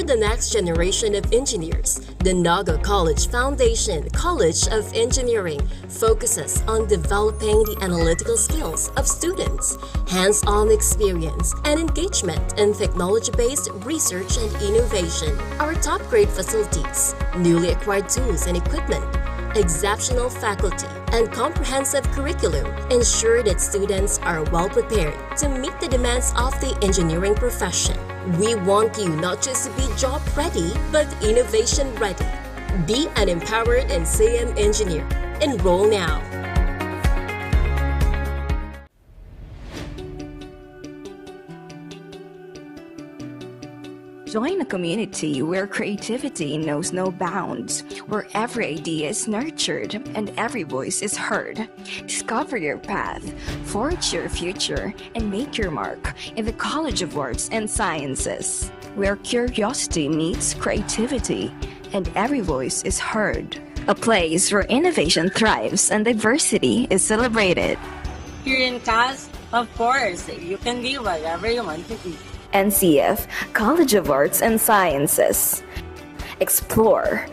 S5: The next generation of engineers, the Naga College Foundation College of Engineering focuses on developing the analytical skills of students, hands-on experience, and engagement in technology-based research and innovation. Our top-grade facilities, newly acquired tools and equipment, exceptional faculty, and comprehensive curriculum ensure that students are well prepared to meet the demands of the engineering profession. We want you not just to be job ready, but innovation ready. Be an empowered and CM engineer. Enroll now.
S6: Join a community where creativity knows no bounds, where every idea is nurtured and every voice is heard. Discover your path, forge your future, and make your mark in the College of Arts and Sciences, where curiosity meets creativity and every voice is heard. A place where innovation thrives and diversity is celebrated.
S7: Here in CAS, of course, you can be whatever you want to be.
S6: NCF College of Arts and Sciences. Explore,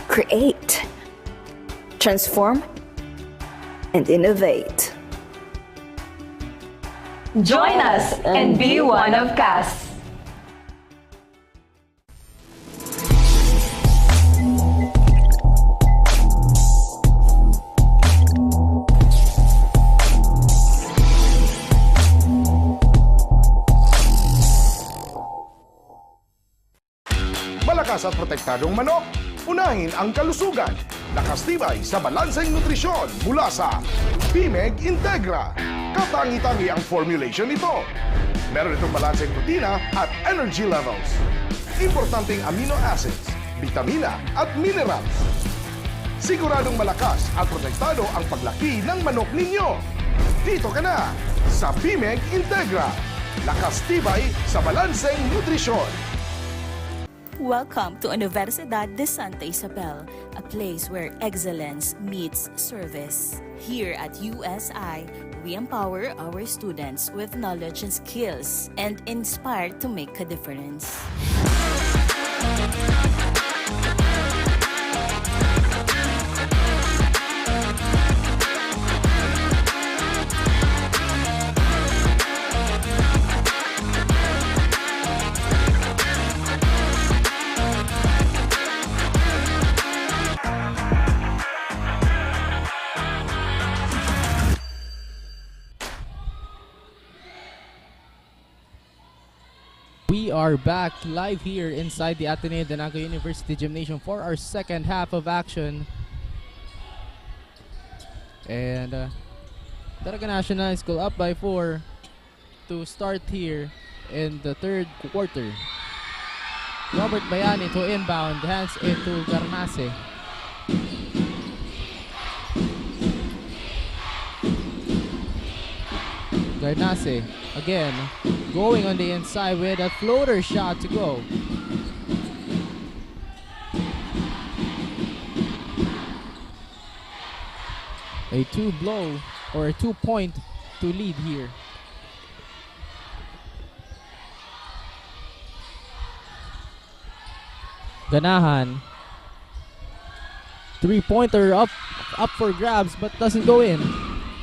S6: create, transform, and innovate.
S8: Join us and be one of CAS.
S9: malakas at protektadong manok. Unahin ang kalusugan. Nakastibay sa balanseng nutrisyon mula sa BMEG Integra. Katangi-tangi ang formulation nito. Meron itong balanseng protina at energy levels. Importanteng amino acids, bitamina at minerals. Siguradong malakas at protektado ang paglaki ng manok ninyo. Dito ka na sa BMEG Integra. Lakas tibay sa balanseng nutrisyon.
S10: Welcome to Unibersidad de Sta Isabel, a place where excellence meets service. Here at USI, we empower our students with knowledge and skills and inspire to make a difference.
S1: We are back live here inside the Ateneo de Naga University Gymnasium for our second half of action. And Naga National High School up by 4 to start here in the third quarter. Robert Bayani to inbound, hands it to Garnase. Garnase again going on the inside with a floater shot to go. A 2-blow or a 2-point to lead here. Ganahan. 3-pointer up for grabs but doesn't go in.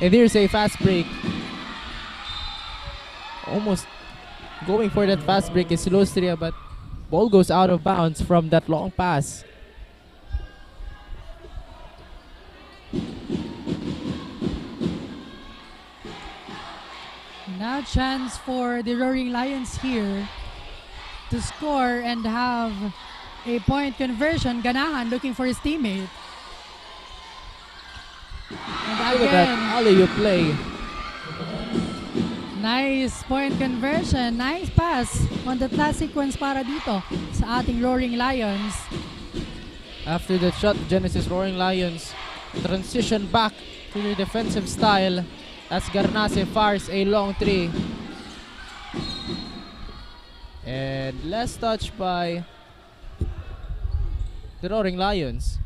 S1: And here's a fast break. Almost going for that fast break is Lustria, but ball goes out of bounds from that long pass.
S2: Now chance for the Roaring Lions here to score and have a point conversion. Ganahan looking for his teammate. And
S1: Look at that alley-oop play.
S2: Nice point conversion. Nice pass on the last sequence para dito sa ating Roaring Lions.
S1: After the shot, Genesis Roaring Lions transition back to their defensive style as Garnase fires a long 3. And last touch by the Roaring Lions.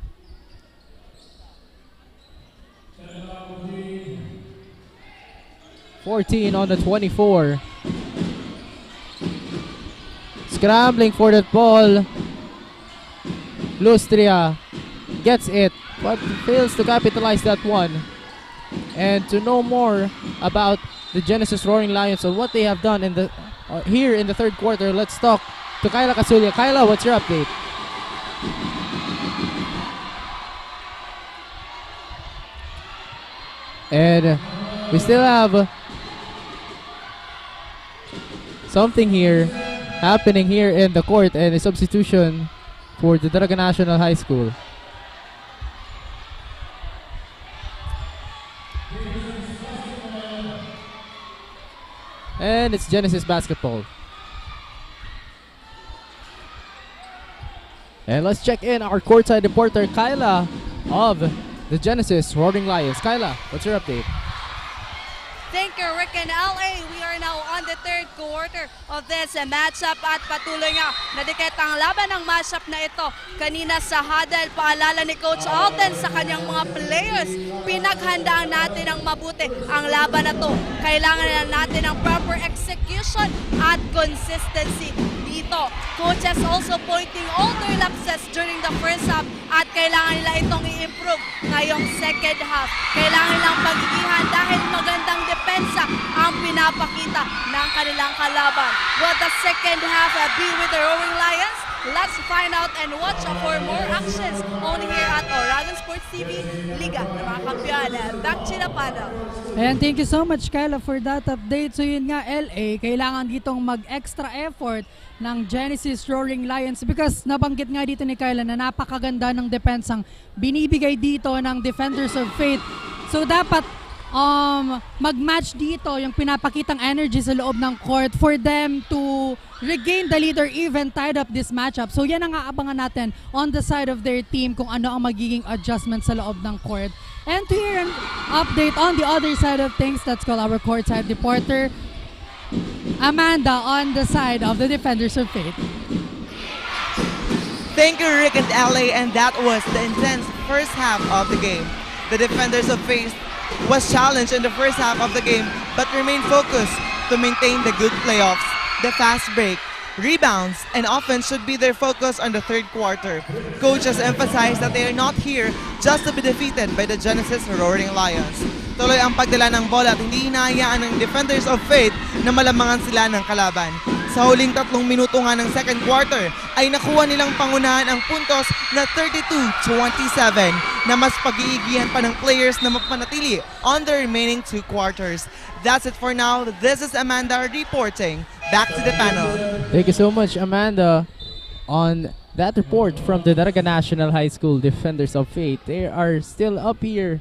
S1: (14 on the 24). Scrambling for that ball. Lustria gets it, but fails to capitalize that one. And to know more about the Genesis Roaring Lions and what they have done in the here in the third quarter, let's talk to Kyla Casulia. Kyla, what's your update? And we still have something here happening here in the court, and a substitution for the Naga National High School. And it's Genesis basketball. And let's check in our courtside reporter Kyla of the Genesis Roaring Lions. Kyla, what's your update?
S3: Thank you, Rick and LA. We are now on the third quarter of this matchup at patuloy nga nadikit ang laban ng matchup na ito. Kanina sa huddle, paalala ni Coach Alton sa kanyang mga players, pinaghandaan natin ng mabuti ang laban na to. Kailangan na natin ng proper execution at consistency dito. Coaches also pointing all their lapses during the first half at kailangan nila itong i-improve ngayong second half. Kailangan nilang pagigihan dahil magandang depensa ang pinapakita ng kanilang kalaban. Will the second half be with the Roaring Lions? Let's find out and watch for more actions only here at Oragon Sports TV, Liga ng mga Kampiyon. Back to the panel.
S2: And thank you so much, Kyla, for that update. So yun nga, LA, kailangan ditong mag-extra effort ng Genesis Roaring Lions because nabanggit nga dito ni Kyla na napakaganda ng depensang binibigay dito ng Defenders of Fate. So dapat mag-match dito yung pinapakitang energy sa loob ng court for them to regain the lead or even tied up this matchup. So yan ang aabangan natin on the side of their team kung ano ang magiging adjustment sa loob ng court. And to hear an update on the other side of things, let's call our courtside reporter, Amanda, on the side of the Defenders of Fate.
S4: Thank you, Rick and LA, and that was the intense first half of the game. The Defenders of Fate was challenged in the first half of the game but remained focused to maintain the good playoffs. The fast break, rebounds, and offense should be their focus on the third quarter. Coaches emphasized that they are not here just to be defeated by the Genesis Roaring Lions. Tuloy ang pagdala ng bola at hindi hinahayaan ng Defenders of Fate na malamangan sila ng kalaban. Sa huling 3 minuto nga ng second quarter ay nakuha nilang pangunahan ang puntos na 32-27 na mas pag-iigihan pa ng players na mapanatili on the remaining 2 quarters. That's it for now. This is Amanda reporting. Back to the panel.
S1: Thank you so much, Amanda, on that report from the Naga National High School Defenders of Fate. They are still up here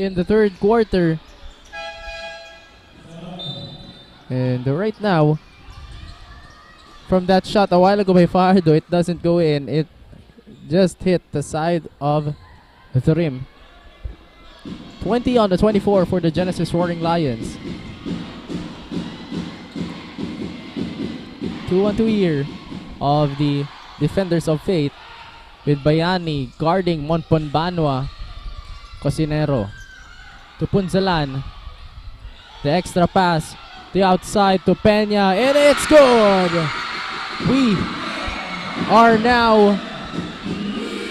S1: in the third quarter. And right now, from that shot a while ago by Fajardo, it doesn't go in. It just hit the side of the rim. 20 on the 24 for the Genesis Roaring Lions. 2-on-2 here of the Defenders of Fate with Bayani guarding Monponbanwa. Cosinero to Punzalan. The extra pass, the outside to Peña, and it's good! We are now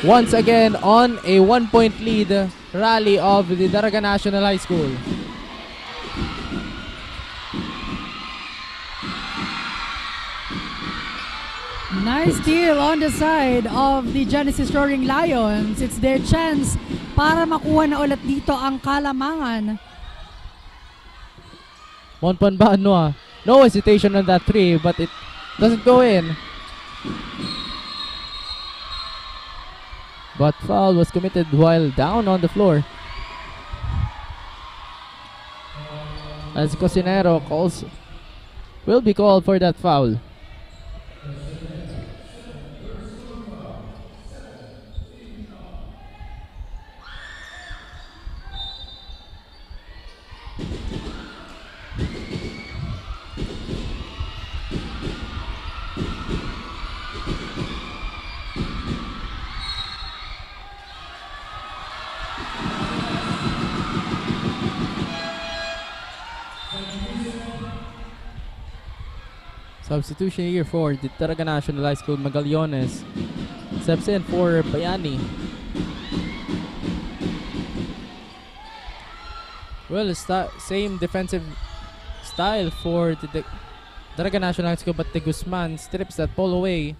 S1: once again on a 1-point lead rally of the Naga National High School.
S2: Nice steal on the side of the Genesis Roaring Lions. It's their chance para makuha na ulit dito ang kalamangan.
S1: Monponbanwa, no hesitation on that 3, but it doesn't go in. But foul was committed while down on the floor. As Cosinero will be called for that foul. Substitution here for the Naga National High School. Magallanes steps in for Bayani. Well, same defensive style for the Naga National High School, but the Guzman strips that ball away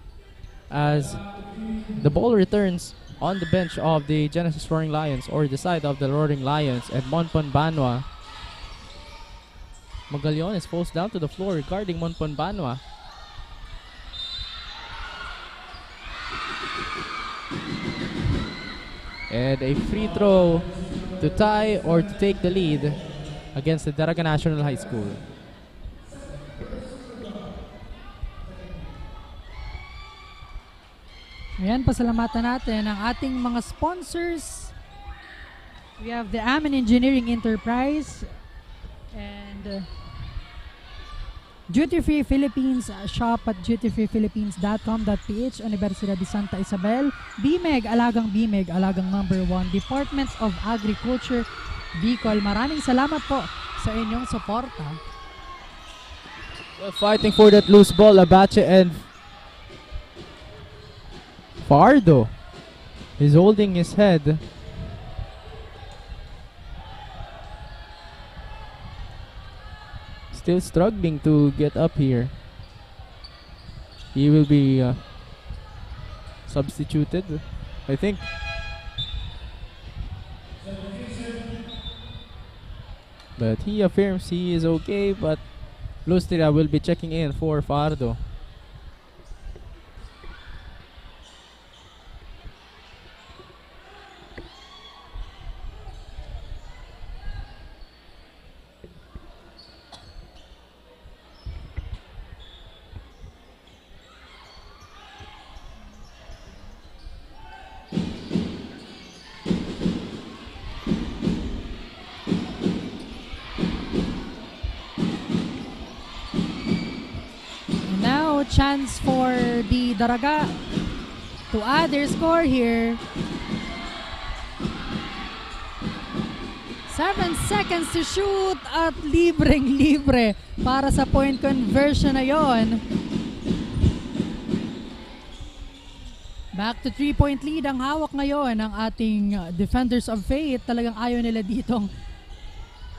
S1: as the ball returns on the bench of the Genesis Roaring Lions, or the side of the Roaring Lions, and Monponbanwa. Magallanes falls down to the floor guarding Monponbanwa. And a free throw to tie or to take the lead against the Naga National High School.
S2: Ayan, pasalamatan natin ang ating mga sponsors. We have the Amin Engineering Enterprise and Duty Free Philippines. Shop at dutyfreephilippines.com.ph. Unibersidad de Sta Isabel. BMEG, alagang BMEG, alagang #1. Department of Agriculture, Bucal. Maraming salamat po sa inyong suporta.
S1: Well, fighting for that loose ball, Abache and Fajardo is holding his head. Still struggling to get up here. He will be substituted, I think. But he affirms he is okay, but Lustria will be checking in for Fardo.
S2: Chance for the Daraga to add their score here. 7 seconds to shoot at libreng-libre para sa point conversion na yon. Back to 3-point lead ang hawak ngayon ng ating Defenders of Fate. Talagang ayaw nila ditong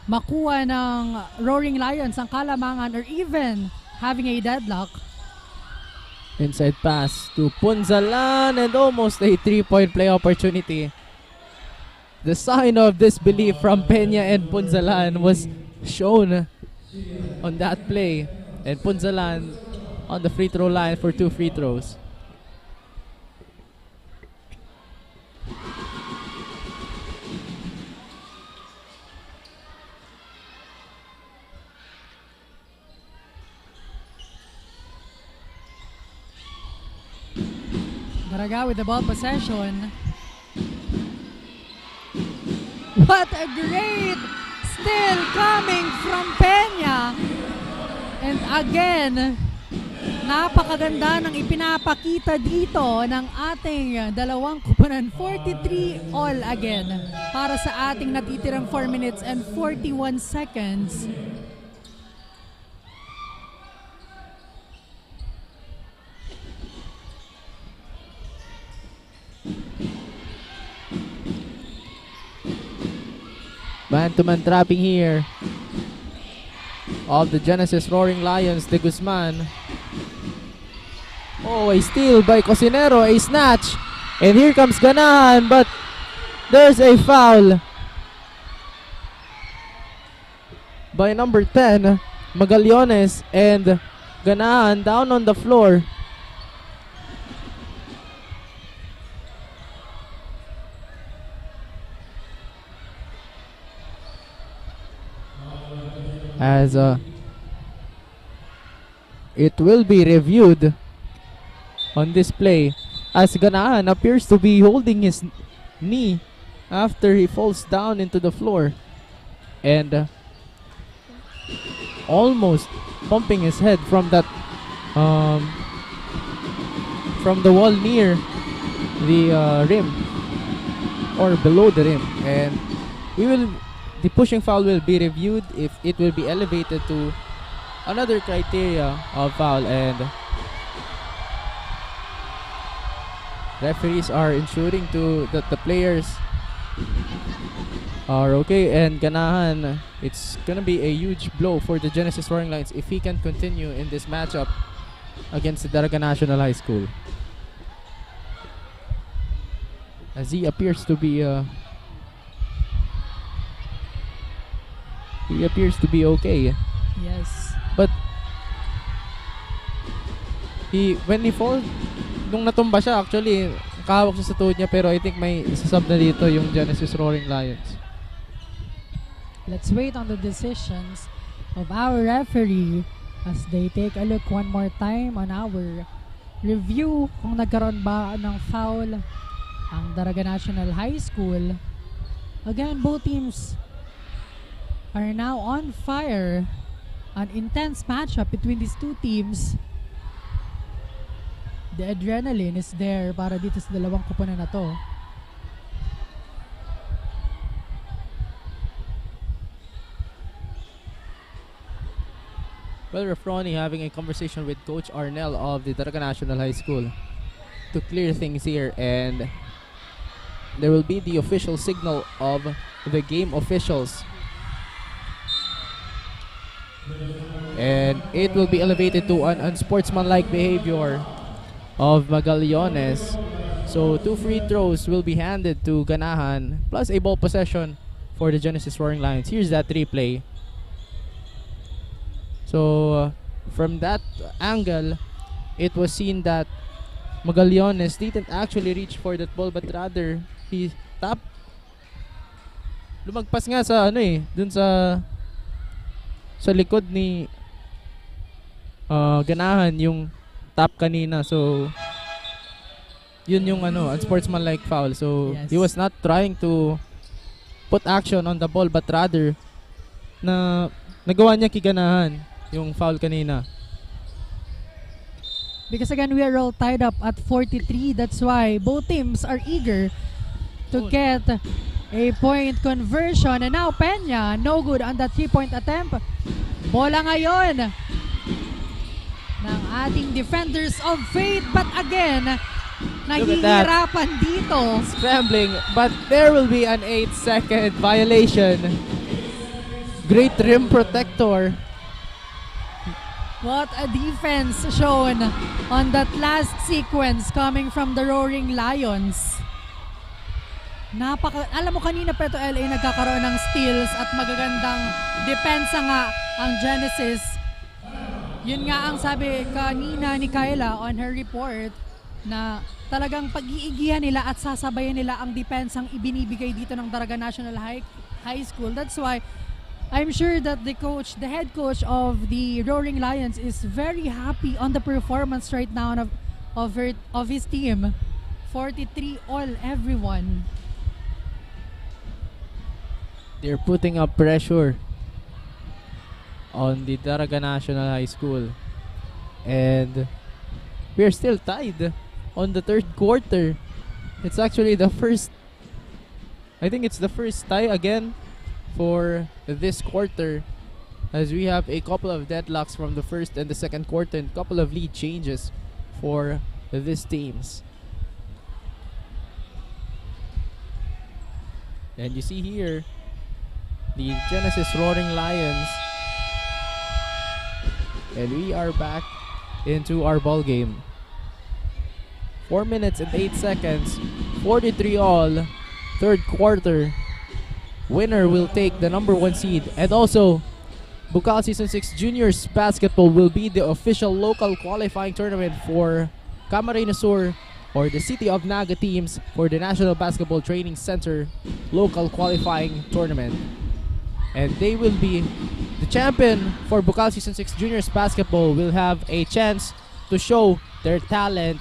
S2: makuha ng Roaring Lions ang kalamangan or even having a deadlock.
S1: Inside pass to Punzalan and almost a 3-point play opportunity. The sign of disbelief from Peña and Punzalan was shown on that play. And Punzalan on the free throw line for 2 free throws.
S2: Daraga with the ball possession. What a great steal coming from Peña. And again, napakaganda ng ipinapakita dito ng ating dalawang kupunan. 43 all again para sa ating natitirang 4 minutes and 41 seconds.
S1: Man-to-man trapping here of the Genesis Roaring Lions, de Guzman. Oh, a steal by Cosinero, a snatch. And here comes Ganahan, but there's a foul by number 10, Magallones, and Ganahan down on the floor. As it will be reviewed on this play, as Ganahan appears to be holding his knee after he falls down into the floor and almost bumping his head from that from the wall near the rim or below the rim, and the pushing foul will be reviewed if it will be elevated to another criteria of foul, and referees are ensuring that the players are okay. And Ganahan, it's gonna be a huge blow for the Genesis Roaring Lions if he can continue in this matchup against the Daraga National High School, as he appears to be okay.
S2: Yes.
S1: But when he fall, nung natumba siya, actually kahawak siya sa tuhod niya, pero I think may isasub na dito yung Genesis Roaring Lions.
S2: Let's wait on the decisions of our referee as they take a look one more time on our review kung nagkaroon ba ng foul ang Daraga National High School. Again, both teams are now on fire. An intense matchup between these two teams. The adrenaline is there para dito sa dalawang koponan na to.
S1: Well, Refroni having a conversation with Coach Arnel of the Daraga National High School to clear things here, and there will be the official signal of the game officials. And it will be elevated to an unsportsmanlike behavior of Magallones. So 2 free throws will be handed to Ganahan plus a ball possession for the Genesis Roaring Lions. Here's that replay. So from that angle, it was seen that Magallanes didn't actually reach for that ball, but rather he tapped. Lumagpas nga sa dun sa likod ni Ganahan yung tap kanina. So yun yung unsportsmanlike foul. So
S2: Yes.
S1: he was not trying to put action on the ball, but rather na nagawa niya kay Ganahan yung foul kanina.
S2: Because again, we are all tied up at 43. That's why both teams are eager to get a point conversion. And now Peña, no good on that 3-point attempt. Bola ngayon ng ating defenders of fate. But again, nahihirapan dito.
S1: Scrambling, but there will be an 8-second violation. Great rim protector.
S2: What a defense shown on that last sequence coming from the Roaring Lions. Alam mo kanina pa ito LA nagkakaroon ng steals at magagandang depensa nga ang Genesis. Yun nga ang sabi kanina ni Kyla on her report na talagang pag-iigihan nila at sasabayan nila ang depensang ibinibigay dito ng Daraga National High School. That's why I'm sure that the head coach of the Roaring Lions is very happy on the performance right now of his team. 43 all, everyone.
S1: They're putting up pressure on the Daraga National High School. And we're still tied on the third quarter. It's actually the first tie again for this quarter, as we have a couple of deadlocks from the first and the second quarter and a couple of lead changes for these teams. And you see here the Genesis Roaring Lions, and we are back into our ball game. 4 minutes and 8 seconds, 43 all, third quarter. Winner will take the number 1 seed, and also Bucal Season 6 Juniors Basketball will be the official local qualifying tournament for Camarines Sur or the City of Naga teams for the National Basketball Training Center local qualifying tournament. And they will be the champion for Bucal Season 6 Juniors Basketball will have a chance to show their talent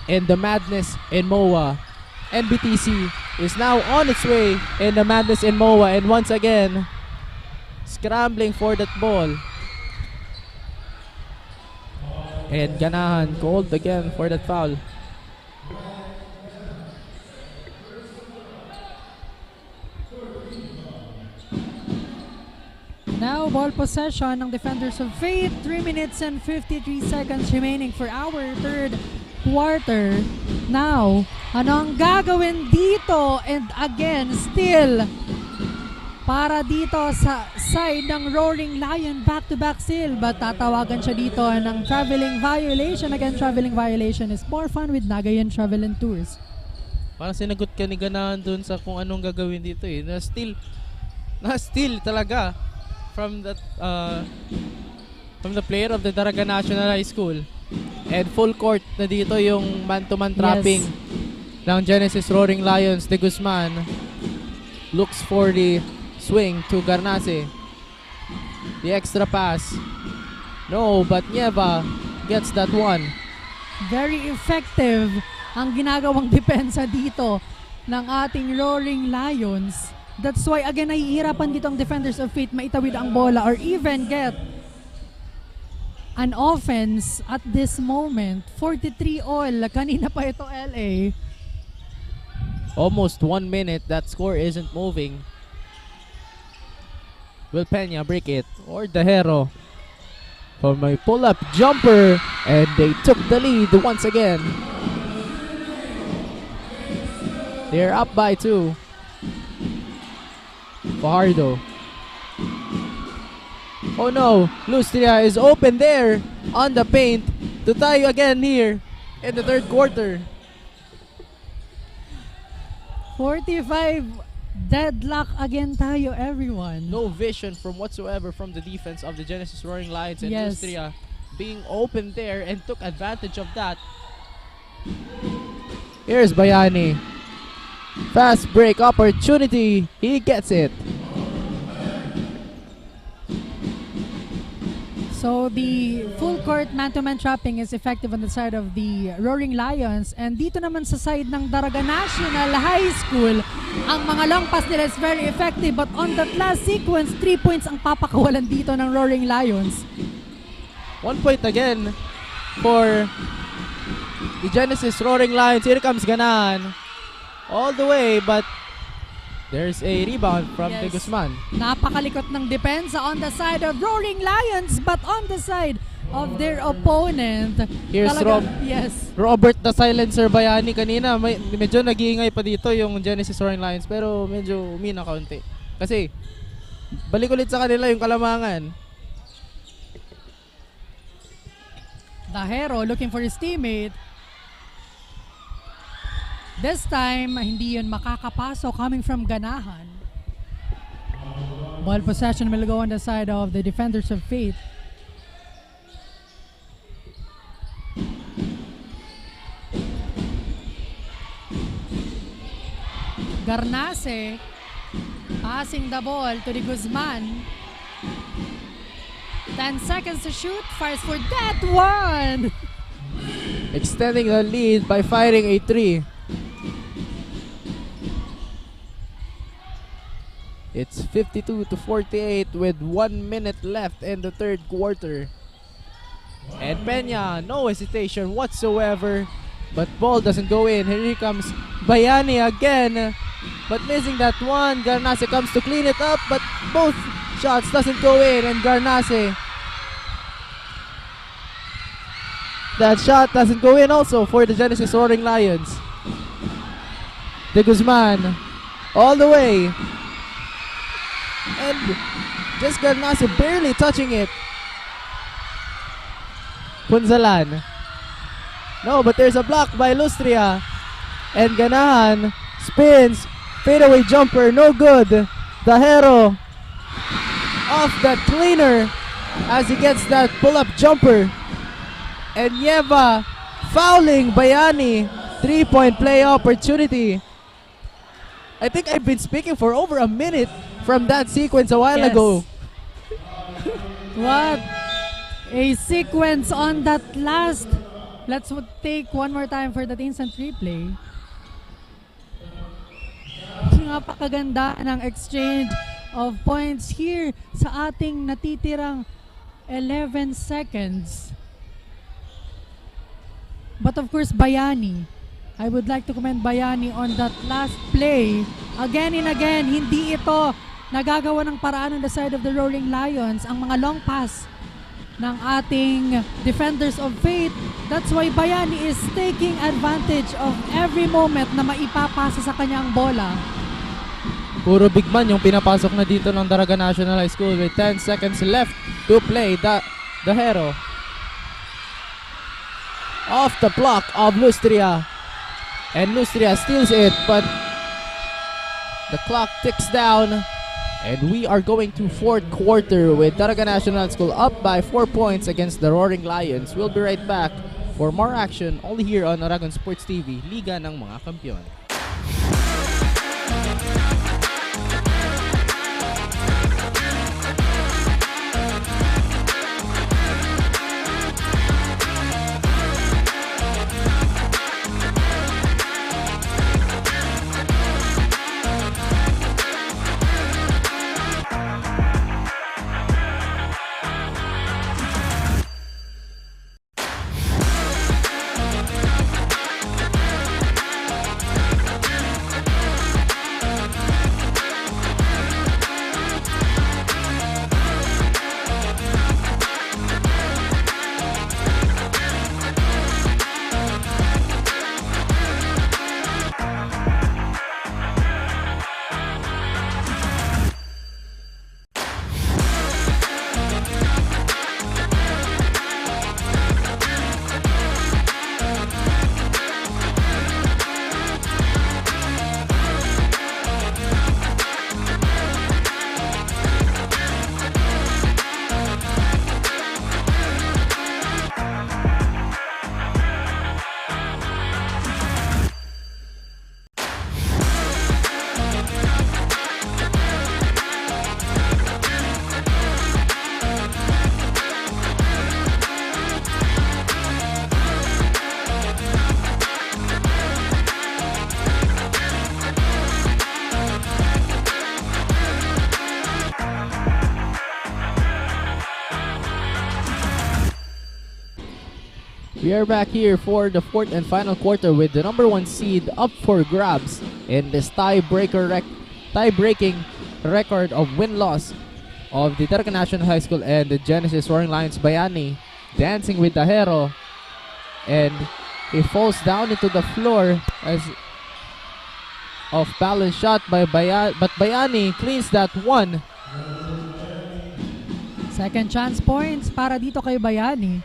S1: in the Madness in MOA. NBTC is now on its way in the Madness in MOA, and once again scrambling for that ball. And Ganahan called again for that foul.
S2: Now ball possession ng defenders of Fate. 3 minutes and 53 seconds remaining for our third quarter. Now, ano ang gagawin dito? And again, still para dito sa side ng Roaring Lion, back-to-back steal. But tatawagan siya dito ng traveling violation. Again, traveling violation is more fun with Nagayan Travel and Tours.
S1: Parang sinagot ka ni Ganahan dun sa kung anong gagawin dito eh. Na-steal talaga from that from the player of the Daraga National High School. And full court na dito yung man-to-man trapping ng Genesis Roaring Lions. De Guzman looks for the swing to Garnase. The extra pass. No, but Nieva gets that one.
S2: Very effective ang ginagawang depensa dito ng ating Roaring Lions. That's why again nahihirapan dito ang defenders of Fate maitawid ang bola or even get an offense at this moment. 43 all. Kanina pa ito LA.
S1: Almost 1 minute. That score isn't moving. Will Peña break it? Or Dahero for my pull-up jumper. And they took the lead once again. They're up by 2. Fajardo. Oh no, Lustria is open there on the paint to tie again here in the third quarter.
S2: 45 deadlock again tayo, everyone.
S1: No vision from whatsoever from the defense of the Genesis Roaring Lions, and
S2: Yes.
S1: Nustria being open there and took advantage of that. Here's Bayani. Fast break opportunity. He gets it.
S2: So the full court man-to-man trapping is effective on the side of the Roaring Lions, and dito naman sa side ng Daraga National High School, ang mga long pass nila is very effective, but on that last sequence, 3 points ang papakawalan dito ng Roaring Lions.
S1: 1 point again for the Genesis Roaring Lions. Here comes Ganan. All the way, but there's a rebound from De Guzman.
S2: Napakalikot ng depensa on the side of Roaring Lions, but on the side of their opponent.
S1: Here's Robert the Silencer Bayani kanina. Medyo nag-iingay pa dito yung Genesis Roaring Lions, pero medyo umina kaunti. Kasi balik ulit sa kanila yung kalamangan.
S2: The hero looking for his teammate. This time, hindi yun makakapasok coming from Ganahan. Ball possession will go on the side of the defenders of Faith. Garnase passing the ball to the Guzman. 10 seconds to shoot, fires for that one!
S1: Extending the lead by firing a 3. It's 52-48 with 1 minute left in the third quarter. And Peña, no hesitation whatsoever, but ball doesn't go in. Here comes Bayani again, but missing that one. Garnase comes to clean it up, but both shots doesn't go in, and Garnase, that shot doesn't go in also for the Genesis Roaring Lions. De Guzman, all the way. And just Garnase barely touching it. Punzalan. No, but there's a block by Lustria. And Ganahan spins. Fadeaway jumper, no good. The hero off that cleaner as he gets that pull-up jumper. And Yeva fouling Bayani. 3-point play opportunity. I think I've been speaking for over a minute from that sequence a while ago.
S2: What a sequence on that last. Let's take one more time for that instant replay. Napakaganda ng exchange of points here sa ating natitirang 11 seconds. But of course, Bayani. I would like to commend Bayani on that last play. Again and again, hindi ito nagagawa ng paraan on the side of the Roaring Lions. Ang mga long pass ng ating defenders of Faith. That's why Bayani is taking advantage of every moment na maipapasa sa kanyang bola.
S1: Puro big man yung pinapasok na dito ng Daraga National High School with 10 seconds left to play. The hero off the block of Lustria. And Lustria steals it, but the clock ticks down. And we are going to fourth quarter with Daraga National School up by 4 points against the Roaring Lions. We'll be right back for more action only here on Aragon Sports TV, Liga ng mga Kampiyon. We are back here for the fourth and final quarter with the number 1 seed up for grabs in this tie-breaking record of win-loss of the Daraga National High School and the Genesis Roaring Lions. Bayani dancing with the hero, and he falls down into the floor as off-balance shot by Bayani, but Bayani cleans that one.
S2: Second chance points para dito kay Bayani.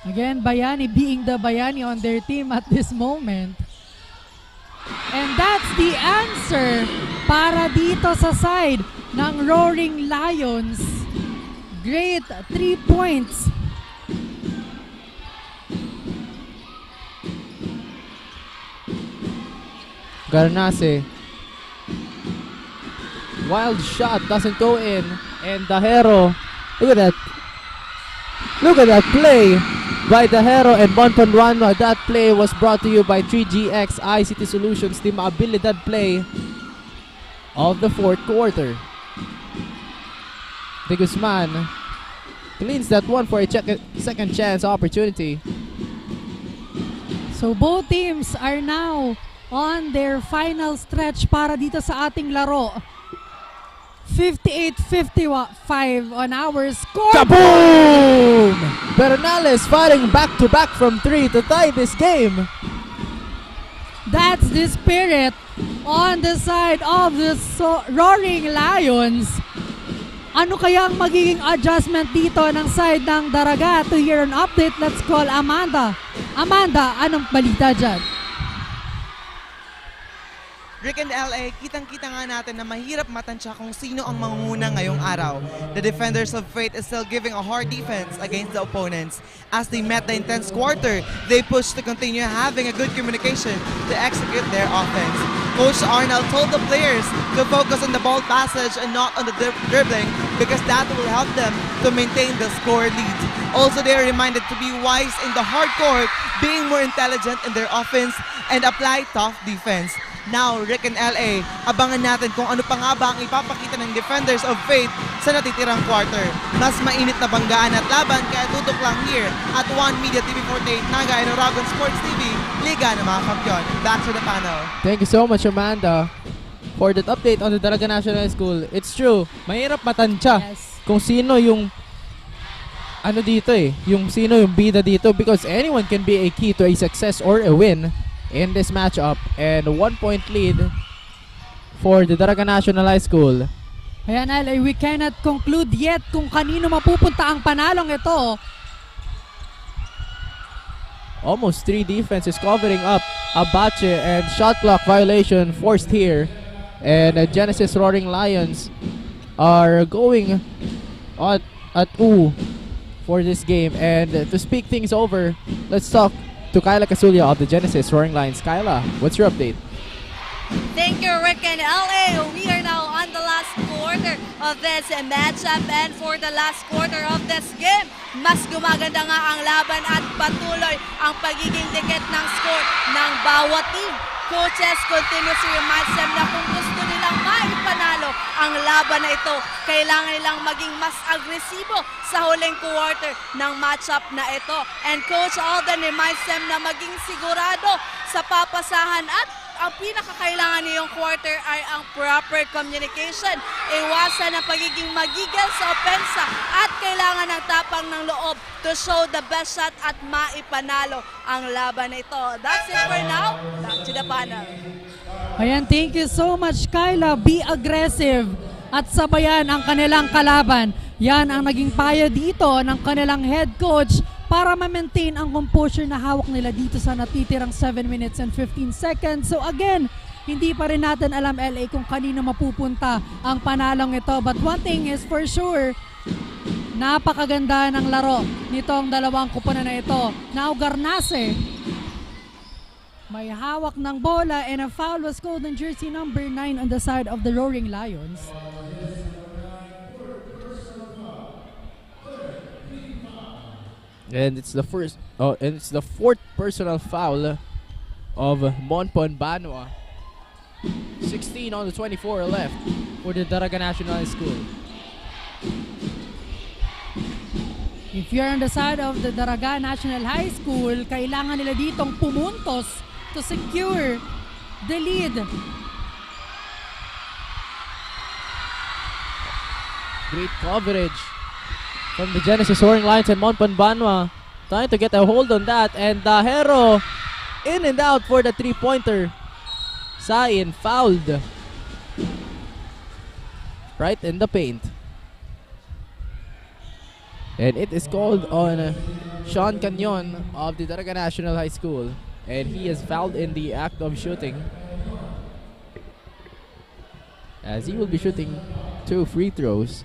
S2: Again, Bayani being the Bayani on their team at this moment. And that's the answer para dito sa side ng Roaring Lions. Great 3 points.
S1: Garnase. Wild shot doesn't go in, and the hero, look at that. Look at that play by the hero and Bonponduano. That play was brought to you by 3GX ICT Solutions, the maabilidad play of the fourth quarter. De Guzman cleans that one for a second chance opportunity.
S2: So both teams are now on their final stretch para dito sa ating laro. 58-55 on our score.
S1: Kaboom! Bernales firing back-to-back from 3 to tie this game.
S2: That's the spirit on the side of the Roaring Lions. Ano kayang magiging adjustment dito ng side ng Daraga? To hear an update, let's call Amanda. Amanda, anong balita dyan?
S4: Rick and LA, kitang-kita nga natin na mahirap matansya kung sino ang mangunguna ngayong araw. The defenders of Fate is still giving a hard defense against the opponents. As they met the intense quarter, they pushed to continue having a good communication to execute their offense. Coach Arnold told the players to focus on the ball passage and not on the dribbling because that will help them to maintain the score lead. Also, they are reminded to be wise in the hard court, being more intelligent in their offense, and apply tough defense. Now, Rick and LA, abangan natin kung ano pa nga ba ang ipapakita ng defenders of Fate sa natitirang quarter. Mas mainit na banggaan at laban, kaya tutok lang here at One Media TV48, Naga and Oragon Sports TV, Liga ng mga Kampiyon. Back to the panel.
S1: Thank you so much, Amanda, for that update on the Daraga National School. It's true, mahirap matansya kung sino yung ano dito yung sino yung bida dito, because anyone can be a key to a success or a win in this matchup, and 1 point lead for the Daraga National High School.
S2: Ayan, LA, we cannot conclude yet kung kanino mapupunta ang panalong ito.
S1: Almost 3 defenses covering up Abache, and shot clock violation forced here, and Genesis Roaring Lions are going at 2 for this game. And to speak things over, let's talk to Kyla Casulia of the Genesis Roaring Lions. Kyla, what's your update?
S3: Thank you, Rick and LA. We are now on the last quarter of this matchup, and for the last quarter of this game, mas gumaganda nga ang laban at patuloy ang pagiging dikit ng score ng bawat team. Coaches continuously remind them na kung gusto nilang maipanalo ang laban na ito, kailangan nilang maging mas agresibo sa huling quarter ng matchup na ito. And Coach Alden reminds them na maging sigurado sa papasahan, at ang pinakakailangan niyong quarter ay ang proper communication. Iwasan ang pagiging magigil sa opensa at kailangan ng tapang ng loob to show the best shot at maipanalo ang laban na ito. That's it for now. Back to the panel.
S2: Ayan, thank you so much, Kyla. Be aggressive at sabayan ang kanilang kalaban. Yan ang naging payo dito ng kanilang head coach para ma-maintain ang composure na hawak nila dito sa natitirang 7 minutes and 15 seconds. So again, hindi pa rin natin alam, LA, kung kanino mapupunta ang panalong ito. But one thing is for sure, napakaganda ng laro nitong dalawang kupunan na ito. Now Garnase, may hawak ng bola, and a foul was called on jersey number 9 on the side of the Roaring Lions.
S1: And it's the fourth personal foul of Monpon Banwa. 16 on the 24 left for the Daraga National High School.
S2: If you're on the side of the Daraga National High School, kailangan nila ditong pumuntos to secure the lead.
S1: Great coverage from the Genesis Soaring Lions and Monpanbanwa. Trying to get a hold on that, and Dahero in and out for the three-pointer. Sain fouled right in the paint. And it is called on Sean Canyon of the Daraga National High School. And he is fouled in the act of shooting, as he will be shooting 2 free throws.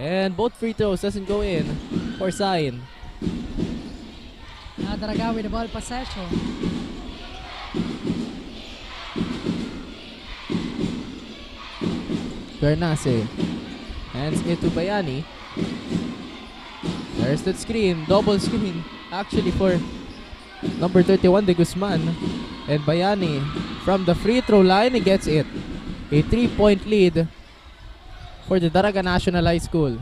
S1: And both free throws doesn't go in for Sain.
S2: Daraga with the ball possession.
S1: Garnase hands it to Bayani. There's that screen, double screen actually for number 31 de Guzman. And Bayani from the free throw line, he gets it. A 3-point lead for the Daraga National High School.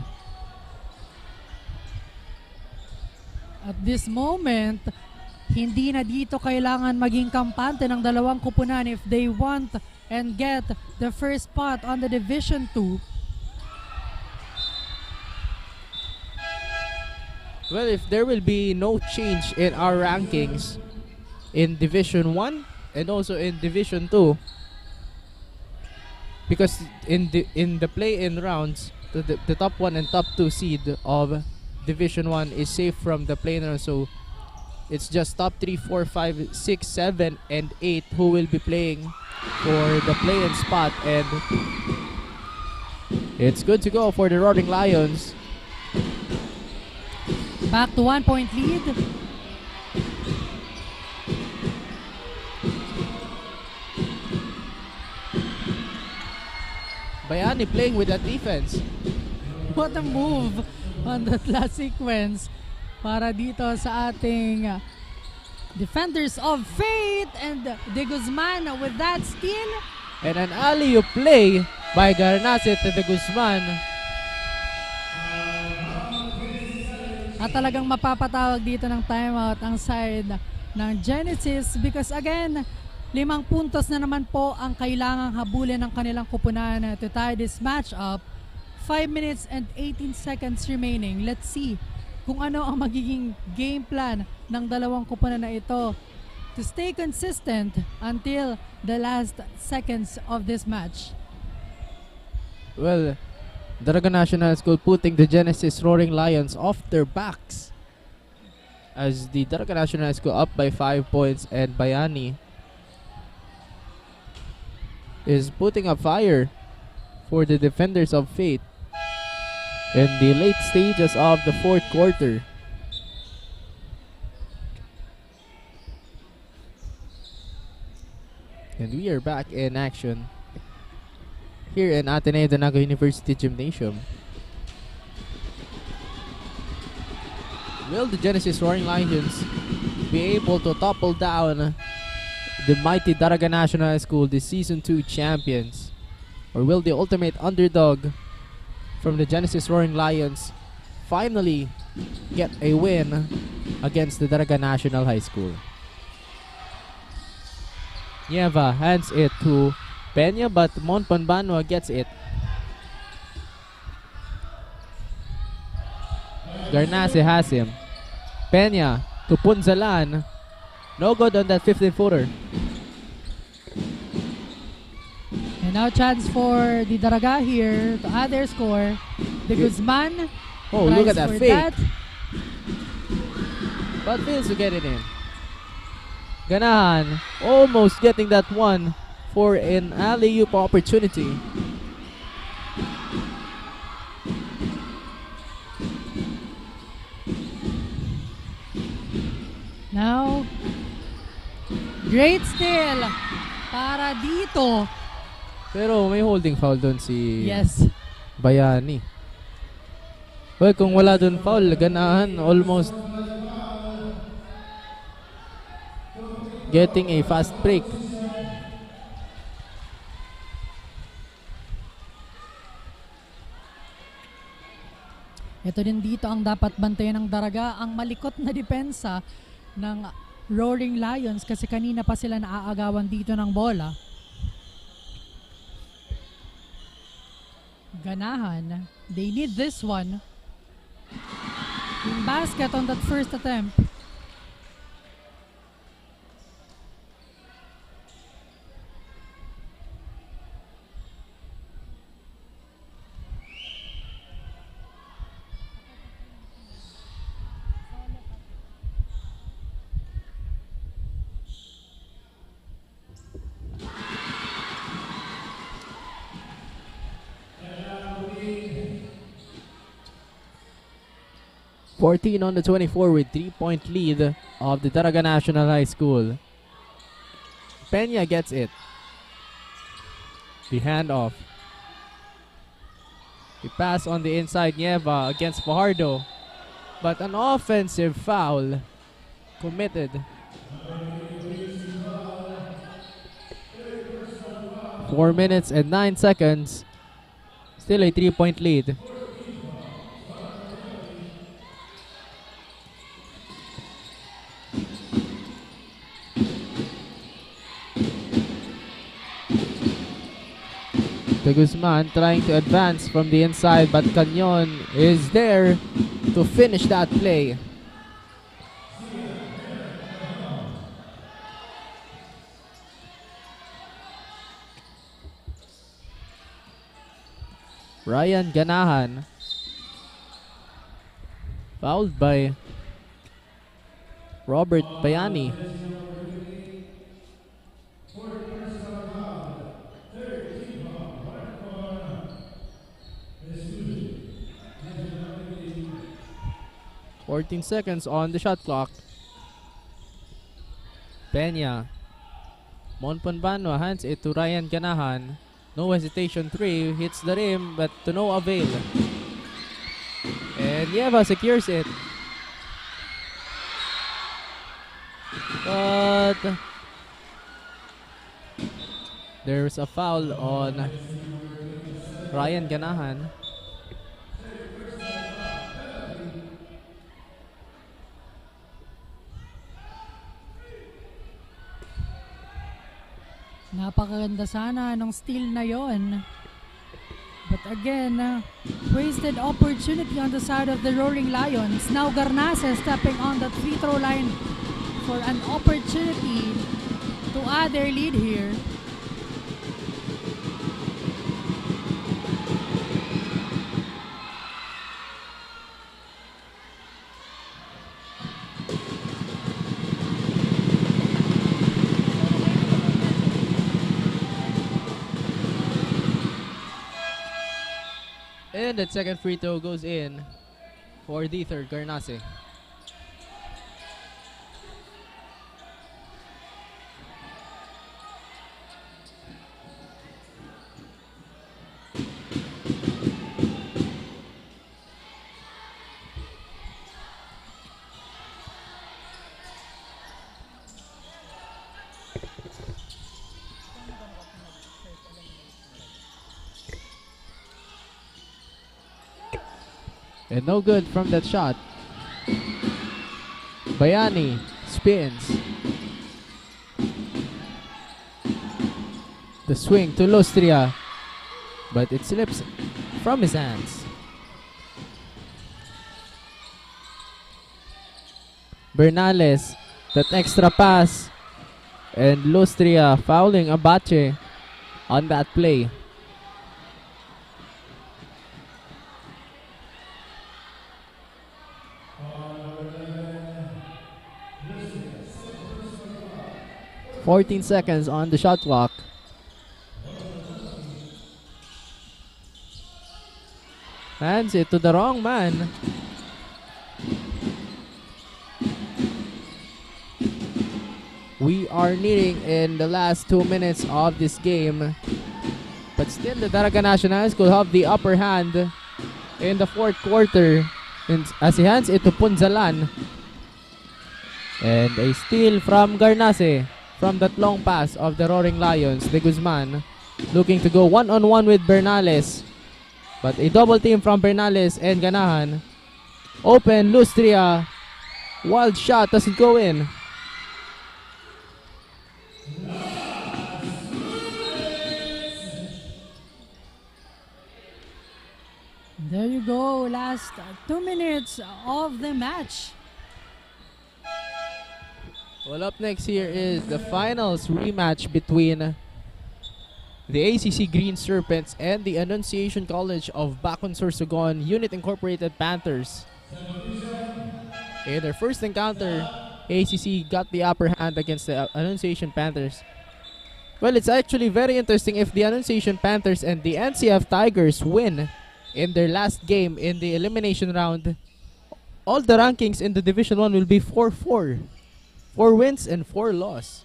S2: At this moment, hindi na dito kailangan maging kampante ng dalawang kupunan if they want and get the first spot on the Division 2.
S1: Well, if there will be no change in our rankings in Division 1 and also in Division 2, because in the play-in rounds, the top 1 and top 2 seed of Division 1 is safe from the play-in round, so it's just top 3, 4, 5, 6, 7, and 8 who will be playing for the play-in spot, and it's good to go for the Roaring Lions.
S2: Back to 1-point lead.
S1: Bayani playing with that defense.
S2: What a move on that last sequence para dito sa ating defenders of fate, and De Guzman with that steal.
S1: And an alley-oop play by Garnase to De Guzman.
S2: At talagang mapapatawag dito ng timeout ang side ng Genesis because again, 5 puntos na naman po ang kailangang habulin ng kanilang kupunan to tie this match up. 5 minutes and 18 seconds remaining. Let's see kung ano ang magiging game plan ng dalawang kupunan na ito to stay consistent until the last seconds of this match.
S1: Well, Daraga National School putting the Genesis Roaring Lions off their backs as the Daraga National School up by 5 points, and Bayani is putting a fire for the defenders of fate in the late stages of the 4th quarter. And we are back in action here in Ateneo, the Naga University Gymnasium. Will the Genesis Roaring Lions be able to topple down the mighty Daraga National School, the Season 2 champions? Or will the ultimate underdog from the Genesis Roaring Lions finally get a win against the Daraga National High School? Nieva hands it to Peña, but Monpanbanwa gets it. Garnase has him. Peña to Punzalan. No good on that 15-footer.
S2: And now chance for the Daraga here to add their score. De Guzman.
S1: Oh, look at that fake.
S2: That.
S1: But fails to get it in. Ganahan almost getting that one for an alley-oop opportunity.
S2: Now Great steal para dito.
S1: Pero may holding foul doon si
S2: Yes.
S1: Bayani. Well, kung wala doon foul, Ganahan almost getting a fast break.
S2: Ito din dito ang dapat bantayan ng Daraga, ang malikot na depensa ng Roaring Lions kasi kanina pa sila naaagawan dito ng bola. Ganahan, they need this one. Yung basket on that first attempt.
S1: .14 on the 24 with 3-point lead of the Daraga National High School. Peña gets it. The handoff. The pass on the inside, Nieva against Fajardo. But an offensive foul committed. 4 minutes and 9 seconds. Still a 3-point lead. De Guzman trying to advance from the inside, but Canyon is there to finish that play. Ryan Ganahan fouled by Robert Bayani. .14 seconds on the shot clock. Peña. Monponbano hands it to Ryan Ganahan. No hesitation, 3 hits the rim, but to no avail. And Nieva secures it. But there's a foul on Ryan Ganahan.
S2: Napakaganda sana ng steal na yon. But again, wasted opportunity on the side of the Roaring Lions. Now Garnasa stepping on that free throw line for an opportunity to add their lead here.
S1: And that second free throw goes in for the third Garnase. And no good from that shot. Bayani spins. The swing to Lostria, but it slips from his hands. Bernales, that extra pass, and Lostria fouling Abache on that play. .14 seconds on the shot clock. Hands it to the wrong man. we are nearing in the last 2 minutes of this game. But still, the Daraga National High School have the upper hand in the fourth quarter as he hands it to Punzalan. And a steal from Garnase from that long pass of the Roaring Lions. De Guzman looking to go one-on-one with Bernales. But a double team from Bernales and Ganahan. Open, Lustria. Wild shot, doesn't go in.
S2: There you go, last 2 minutes of the match.
S1: Well, up next here is the finals rematch between the ACC Green Serpents and the Annunciation College of Bacon Sorsogon Unit Incorporated Panthers. In their first encounter, ACC got the upper hand against the Annunciation Panthers. Well, it's actually very interesting if the Annunciation Panthers and the NCF Tigers win in their last game in the elimination round. All the rankings in the Division 1 will be 4-4. 4 wins and 4 losses.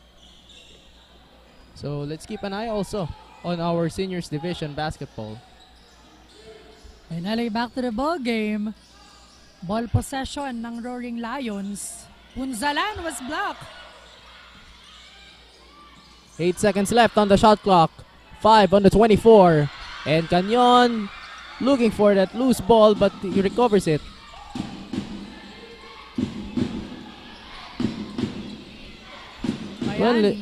S1: So let's keep an eye also on our seniors division basketball.
S2: Finally, back to the ball game. Ball possession ng Roaring Lions. Punzalan was blocked.
S1: 8 seconds left on the shot clock. 5 on the 24. And Canyon looking for that loose ball, but he recovers it. Well,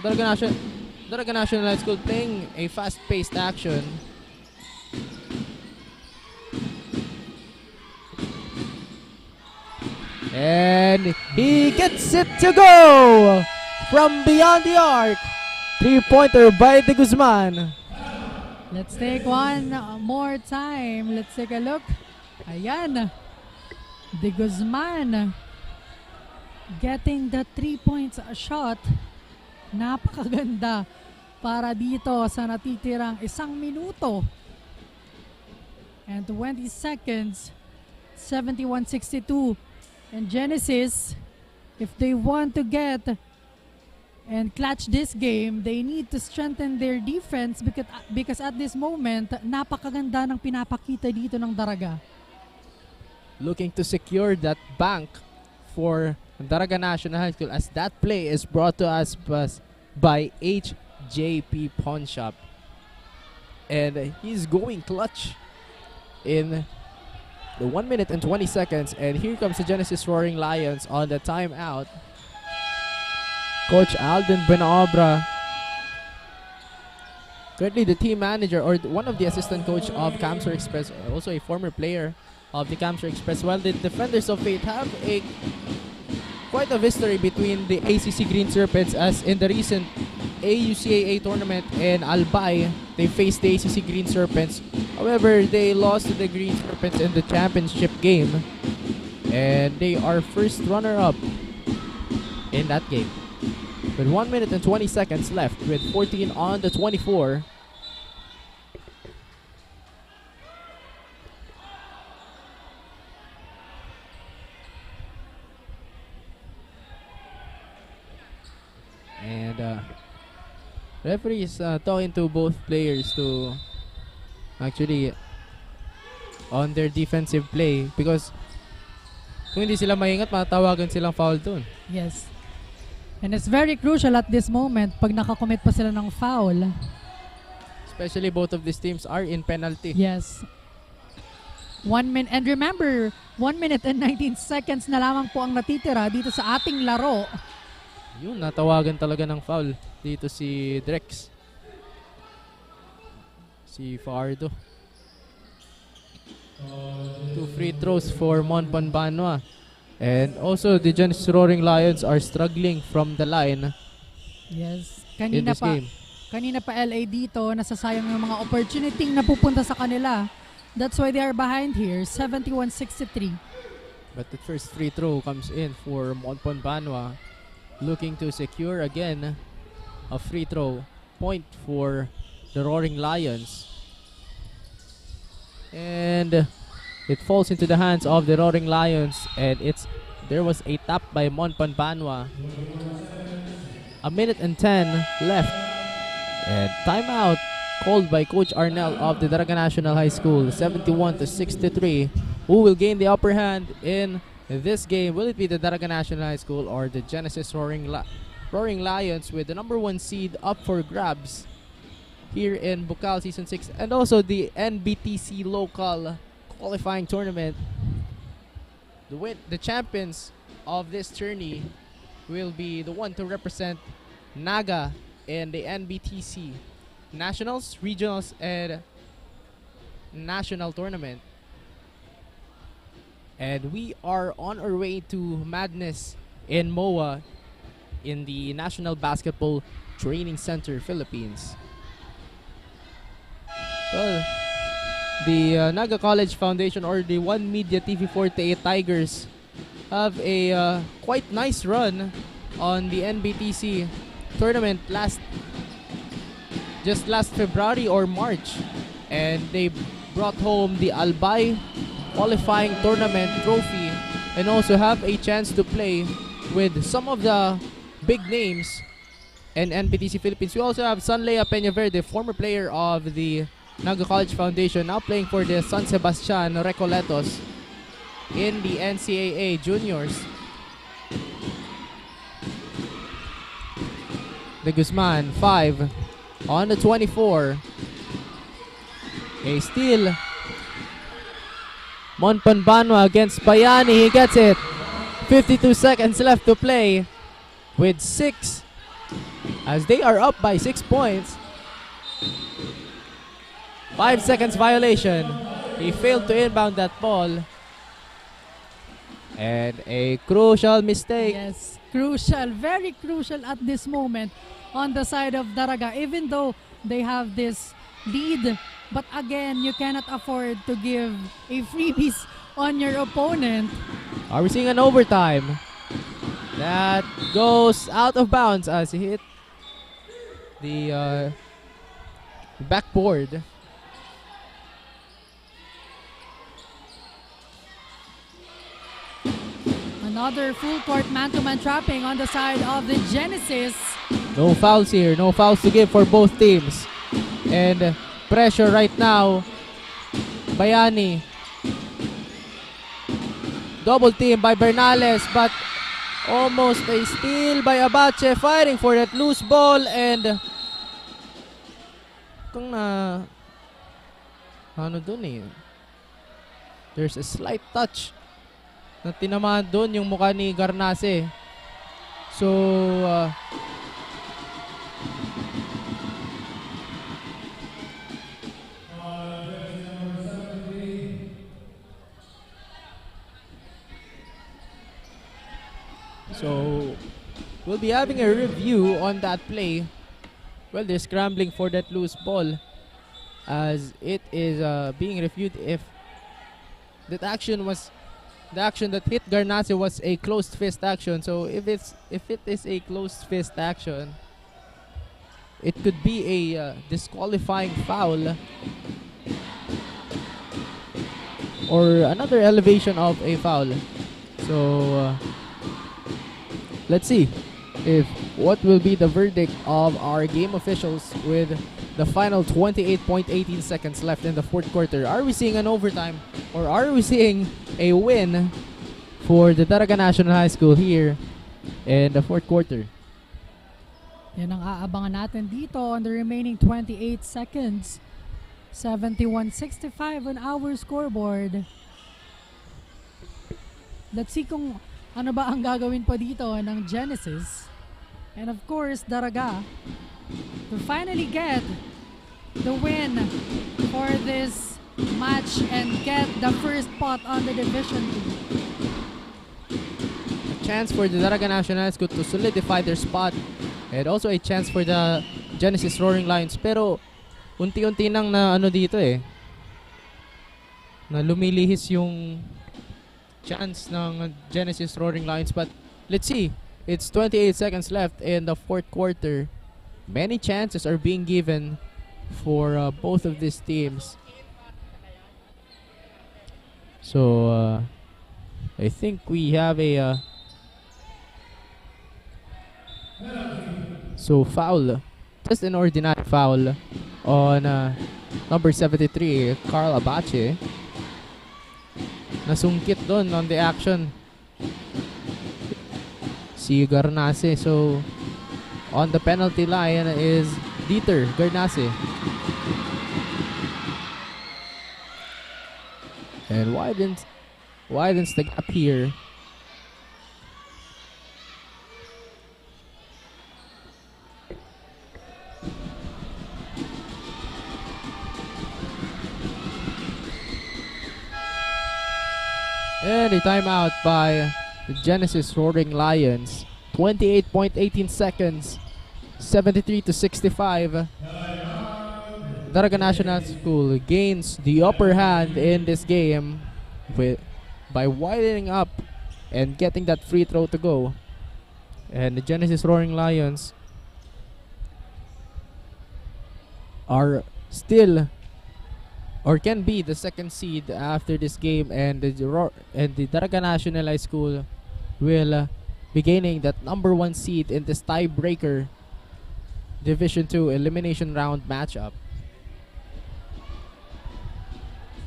S1: Daraga National High School playing a fast-paced action. And he gets it to go from beyond the arc. 3-pointer by De Guzman.
S2: Let's take one more time. Let's take a look. Ayan. De Guzman getting the 3 points shot. Napakaganda para dito sa natitirang 1 minuto and 20 seconds. 71-62. And Genesis, if they want to get and clutch this game, they need to strengthen their defense because at this moment, napakaganda ng pinapakita dito ng Daraga.
S1: Looking to secure that bank for Daraga National High School as that play is brought to us by HJP Pawn Shop. And he's going clutch in the 1 minute and 20 seconds. And here comes the Genesis Roaring Lions on the timeout. Coach Alden Benobra, currently the team manager or one of the assistant coach of Camsur Express, also a former player of the Camsur Express. While the Defenders of Faith have quite a history between the ACC Green Serpents, as in the recent AUCAA tournament in Albay, they faced the ACC Green Serpents. However, they lost to the Green Serpents in the championship game, and they are first runner-up in that game. With 1 minute and 20 seconds left, with 14 on the 24. And referee is talking to both players to actually on their defensive play, because kung hindi sila maingat, matawagan silang foul doon.
S2: Yes. And it's very crucial at this moment pag nakakommit pa sila ng foul.
S1: Especially both of these teams are in penalty.
S2: Yes. 1 minute, and remember, 1 minute and 19 seconds na lamang po ang natitira dito sa ating laro.
S1: Yun, natawagan talaga ng foul dito si Drex. Si Fardo. 2 free throws for Mon Panbanwa. And also, the Genesis Roaring Lions are struggling from the line.
S2: Yes.
S1: In this game.
S2: Kanina pa LA dito, nasasayang yung mga opportunity na pupunta sa kanila. That's why they are behind here, 71-63.
S1: But the first free throw comes in for Monpon Banwa, looking to secure again a free throw point for the Roaring Lions. And it falls into the hands of the Roaring Lions, and there was a tap by Monpon Banwa. A minute and 10 left. And timeout called by Coach Arnel of the Daraga National High School. 71-63. Who will gain the upper hand in this game? Will it be the Daraga National High School or the Genesis Roaring Lions with the number 1 seed up for grabs here in Bucal Season 6 and also the NBTC local qualifying tournament? The champions of this tourney will be the one to represent Naga in the NBTC Nationals, Regionals, and National Tournament. And we are on our way to madness in MOA in the National Basketball Training Center, Philippines. Well, the Naga College Foundation or the One Media TV48 Tigers have a quite nice run on the NBTC tournament just last February or March, and they brought home the Albay qualifying tournament trophy and also have a chance to play with some of the big names in NBTC Philippines. We also have Sanlea Peñaverde, former player of the Naga College Foundation, now playing for the San Sebastian Recoletos in the NCAA Juniors. De Guzman, 5 on the 24. A steal. Monpanbanwa against Bayani. He gets it. 52 seconds left to play with 6 as they are up by 6 points. 5 seconds violation. He failed to inbound that ball. And a crucial mistake.
S2: Yes, crucial, very crucial at this moment on the side of Daraga, even though they have this lead. But again, you cannot afford to give a freebies on your opponent.
S1: Are we seeing an overtime? That goes out of bounds as he hit the backboard.
S2: Another full court man-to-man trapping on the side of the Genesis.
S1: No fouls here. No fouls to give for both teams. And pressure right now. Bayani. Double team by Bernales, but almost a steal by Abache, fighting for that loose ball, and kung na ano dun eh, there's a slight touch na tinamaan dun yung mukha ni Garnase. So we'll be having a review on that play. Well, they're scrambling for that loose ball as it is being reviewed if that action was the action that hit Garnase was a closed fist action. So if it is a closed fist action, it could be a disqualifying foul or another elevation of a foul. So let's see if what will be the verdict of our game officials with the final 28.18 seconds left in the fourth quarter. Are we seeing an overtime or are we seeing a win for the Daraga National High School here in the fourth quarter?
S2: Yan ang aabangan natin dito on the remaining 28 seconds. 71-65 on our scoreboard. Let's see kung ano ba ang gagawin po dito ng Genesis. And of course, Daraga to finally get the win for this match and get the first spot on the Division 2.
S1: A chance for the Daraga National High School to solidify their spot and also a chance for the Genesis Roaring Lions. Pero unti-unti nang na ano dito eh, na lumilihis yung chance ng Genesis Roaring Lions. But let's see, it's 28 seconds left in the fourth quarter. Many chances are being given for both of these teams. So I think we have a So foul, just an ordinary foul on number 73, Carl Abache. Nasungkit doon on the action si Garnase. So on the penalty line is Dieter Garnase. And widens the gap here. And a timeout by the Genesis Roaring Lions. 28.18 seconds. 73-65. Daraga National School gains the upper hand in this game by widening up and getting that free throw to go. And the Genesis Roaring Lions are still or can be the second seed after this game, and the Daraga National High School will be gaining that number 1 seed in this tiebreaker Division 2 elimination round matchup.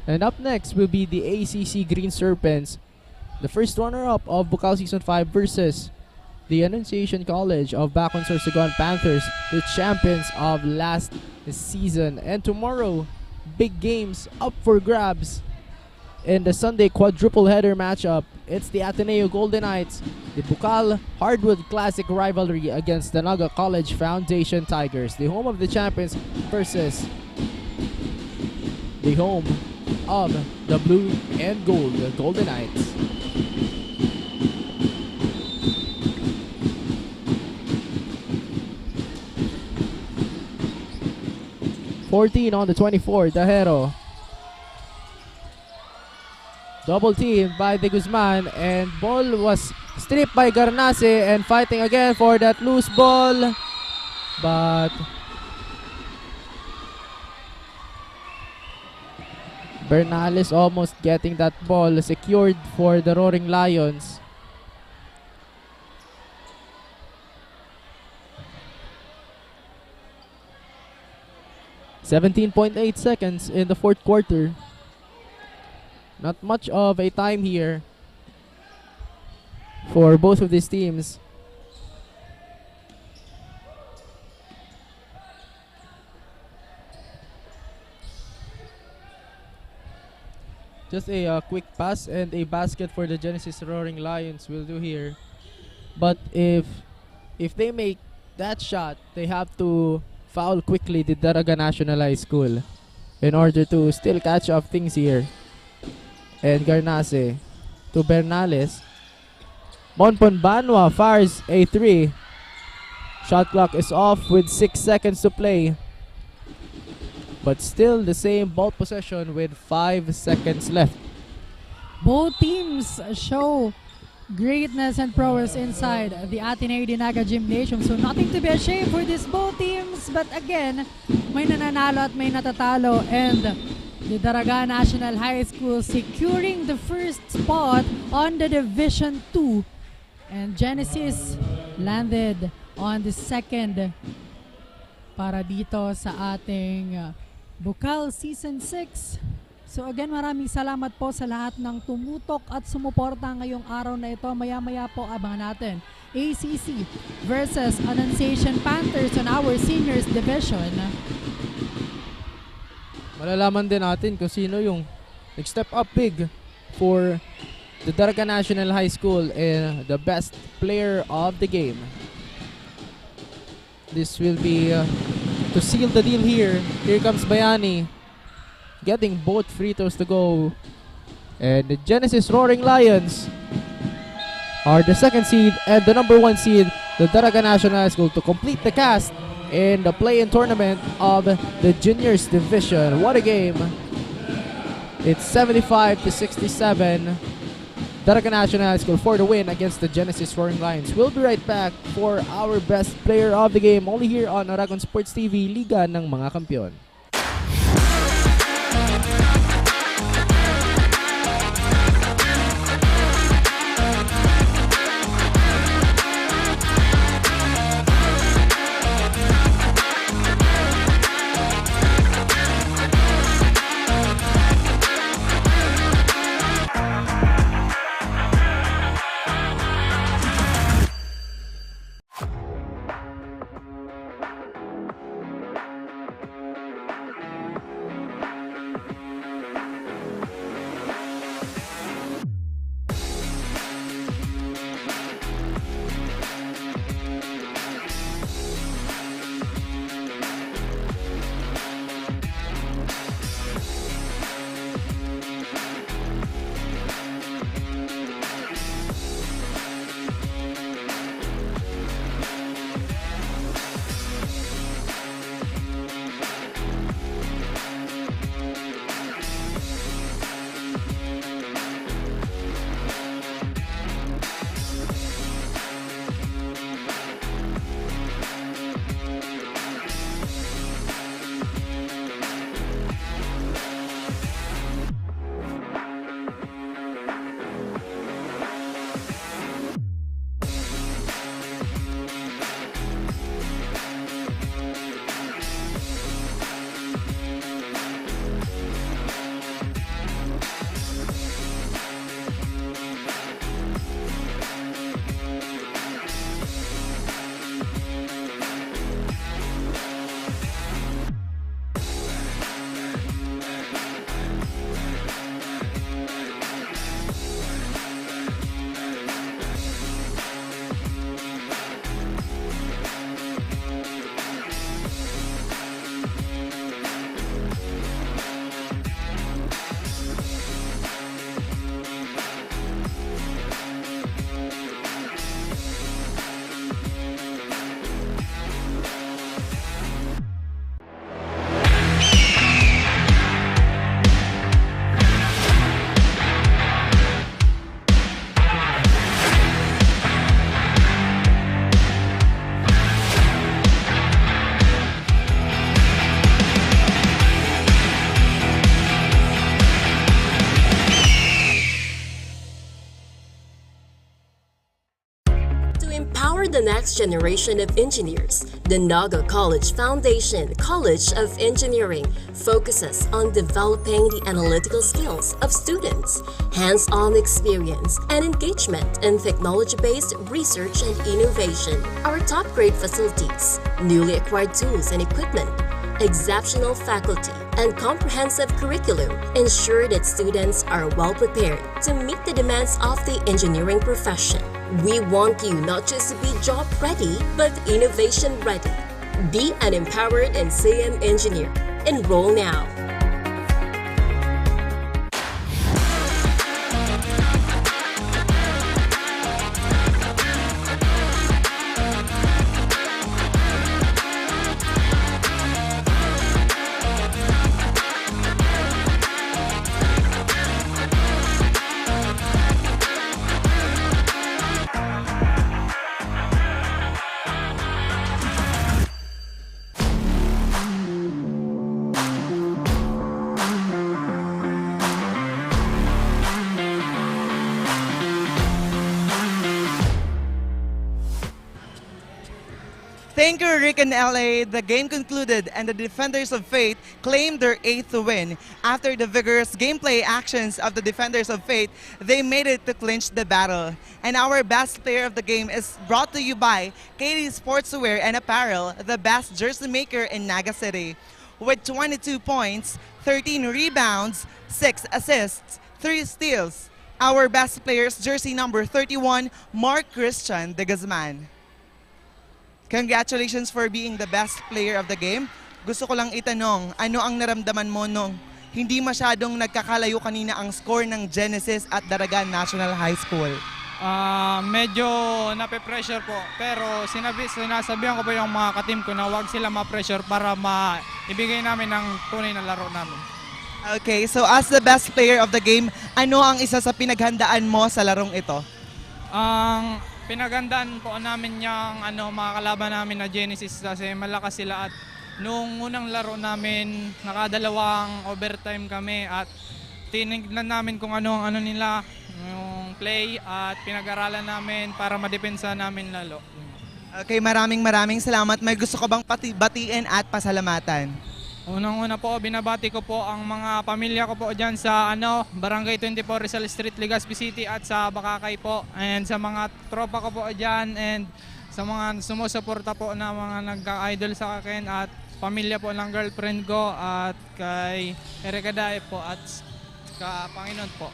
S1: And up next will be the ACC Green Serpents, the first runner-up of Bucal Season 5 versus the Annunciation College of Bacon Sorsogon Panthers, the champions of last season. And tomorrow, big games up for grabs in the Sunday quadruple header matchup. It's the Ateneo Golden Knights, the Bucal Hardwood Classic rivalry against the Naga College Foundation Tigers, the home of the champions versus the home of the blue and gold, the Golden Knights. (14 on the 24, Dajero. Double team by De Guzman, and ball was stripped by Garnase, and fighting again for that loose ball, but Bernales almost getting that ball secured for the Roaring Lions. (17.8 seconds in the fourth quarter. Not much of a time here for both of these teams. Just a quick pass and a basket for the Genesis Roaring Lions will do here. But if they make that shot, they have to foul quickly the Daraga National High School in order to still catch up things here. And Garnase to Bernales. Monpon Banwa fires a 3. Shot clock is off with 6 seconds to play. But still the same ball possession with 5 seconds left.
S2: Both teams show greatness and prowess inside the Ateneo de Naga Gymnasium. So nothing to be ashamed for these both teams. But again, may nananalo at may natatalo. And the Daraga National High School securing the first spot on the Division 2. And Genesis landed on the second para dito sa ating Bucal Season 6. So again, maraming salamat po sa lahat ng tumutok at sumuporta ngayong araw na ito. Maya-maya po abangan natin ACC versus Annunciation Panthers on our Seniors Division.
S1: Malalaman din natin kung sino yung nag-step up big for the Daraga National High School and the best player of the game. This will be to seal the deal here. Here comes Bayani, getting both free throws to go. And the Genesis Roaring Lions are the second seed and the number 1 seed, the Daraga National High School, to complete the cast in the play-in tournament of the Juniors Division. What a game. It's 75-67. Daraga National High School for the win against the Genesis Roaring Lions. We'll be right back for our best player of the game only here on Aragon Sports TV, Liga ng mga Kampiyon.
S5: next generation of engineers, the Naga College Foundation College of Engineering focuses on developing the analytical skills of students, hands-on experience, and engagement in technology-based research and innovation. Our top-grade facilities, newly acquired tools and equipment, exceptional faculty, and comprehensive curriculum ensure that students are well prepared to meet the demands of the engineering profession. We want you not just to be job ready, but innovation ready. Be an empowered and NCM engineer. Enroll now.
S4: Thank you, Rick and LA. The game concluded and the Defenders of Fate claimed their 8th win. After the vigorous gameplay actions of the Defenders of Fate, they made it to clinch the battle. And our best player of the game is brought to you by Katie Sportswear and Apparel, the best jersey maker in Naga City. With 22 points, 13 rebounds, 6 assists, 3 steals. Our best player is jersey number 31, Mark Christian de Guzman. Congratulations for being the best player of the game. Gusto ko lang itanong, ano ang naramdaman mo nung hindi masyadong nagkakalayo kanina ang score ng Genesis at Daragan National High School?
S11: Medyo nape-pressure po. Pero sinasabihan ko po yung mga ka-team ko na huwag sila ma-pressure para maibigay namin ang tunay na laro namin.
S4: Okay, so as the best player of the game, ano ang isa sa pinaghandaan mo sa larong ito?
S11: Ang pinagandaan po namin yung mga kalaban namin na Genesis kasi malakas sila at nung unang laro namin nakadalawang overtime kami at tinignan namin kung ano nila yung play at pinag-aralan namin para madepensa namin lalo.
S4: Okay, maraming salamat. May gusto ko bang batiin at pasalamatan?
S11: Unang-una po, binabati ko po ang mga pamilya ko po dyan sa Barangay 24 Rizal Street, Legazpi City at sa Bakakay po. And sa mga tropa ko po dyan and sa mga sumusuporta po na mga nagka-idol sa akin at pamilya po ng girlfriend ko at kay Erika Dae po at ka Panginoon po.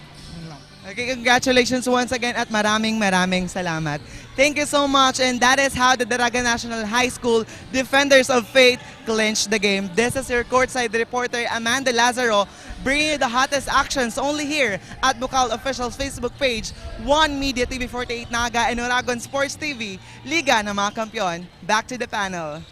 S4: Okay, congratulations once again at maraming salamat. Thank you so much, and that is how the Daraga National High School Defenders of Fate clinched the game. This is your courtside reporter Amanda Lazaro bringing you the hottest actions only here at Bucal Official's Facebook page, One Media TV 48 Naga and Oragon Sports TV, Liga ng mga Kampiyon. Back to the panel.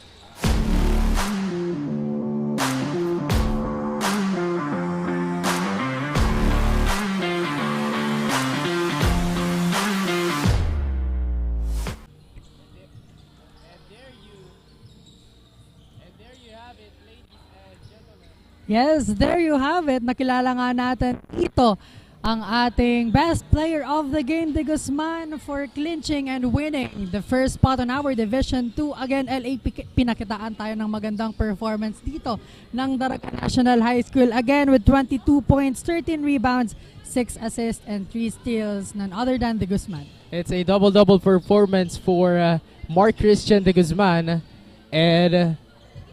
S2: Yes, there you have it. Nakilala nga natin ito ang ating best player of the game, de Guzman, for clinching and winning the first spot on our Division 2. Again, LA, pinakitaan tayo ng magandang performance dito ng Daraga National High School. Again, with 22 points, 13 rebounds, 6 assists, and 3 steals, none other than de Guzman.
S1: It's a double-double performance for Mark Christian de Guzman. And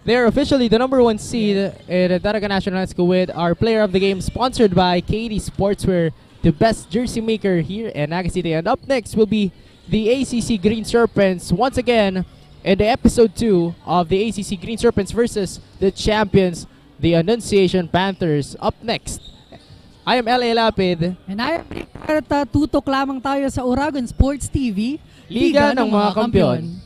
S1: they're officially the number 1 seed in Daraga National High School with our player of the game sponsored by Katie Sportswear, the best jersey maker here in Naga City. And up next will be the ACC Green Serpents once again in the episode 2 of the ACC Green Serpents versus the champions, the Annunciation Panthers. Up next, I am LA Lapid.
S2: And I am Rick. Tutok lamang tayo sa Oragon Sports TV,
S1: Liga ng mga Kampiyon.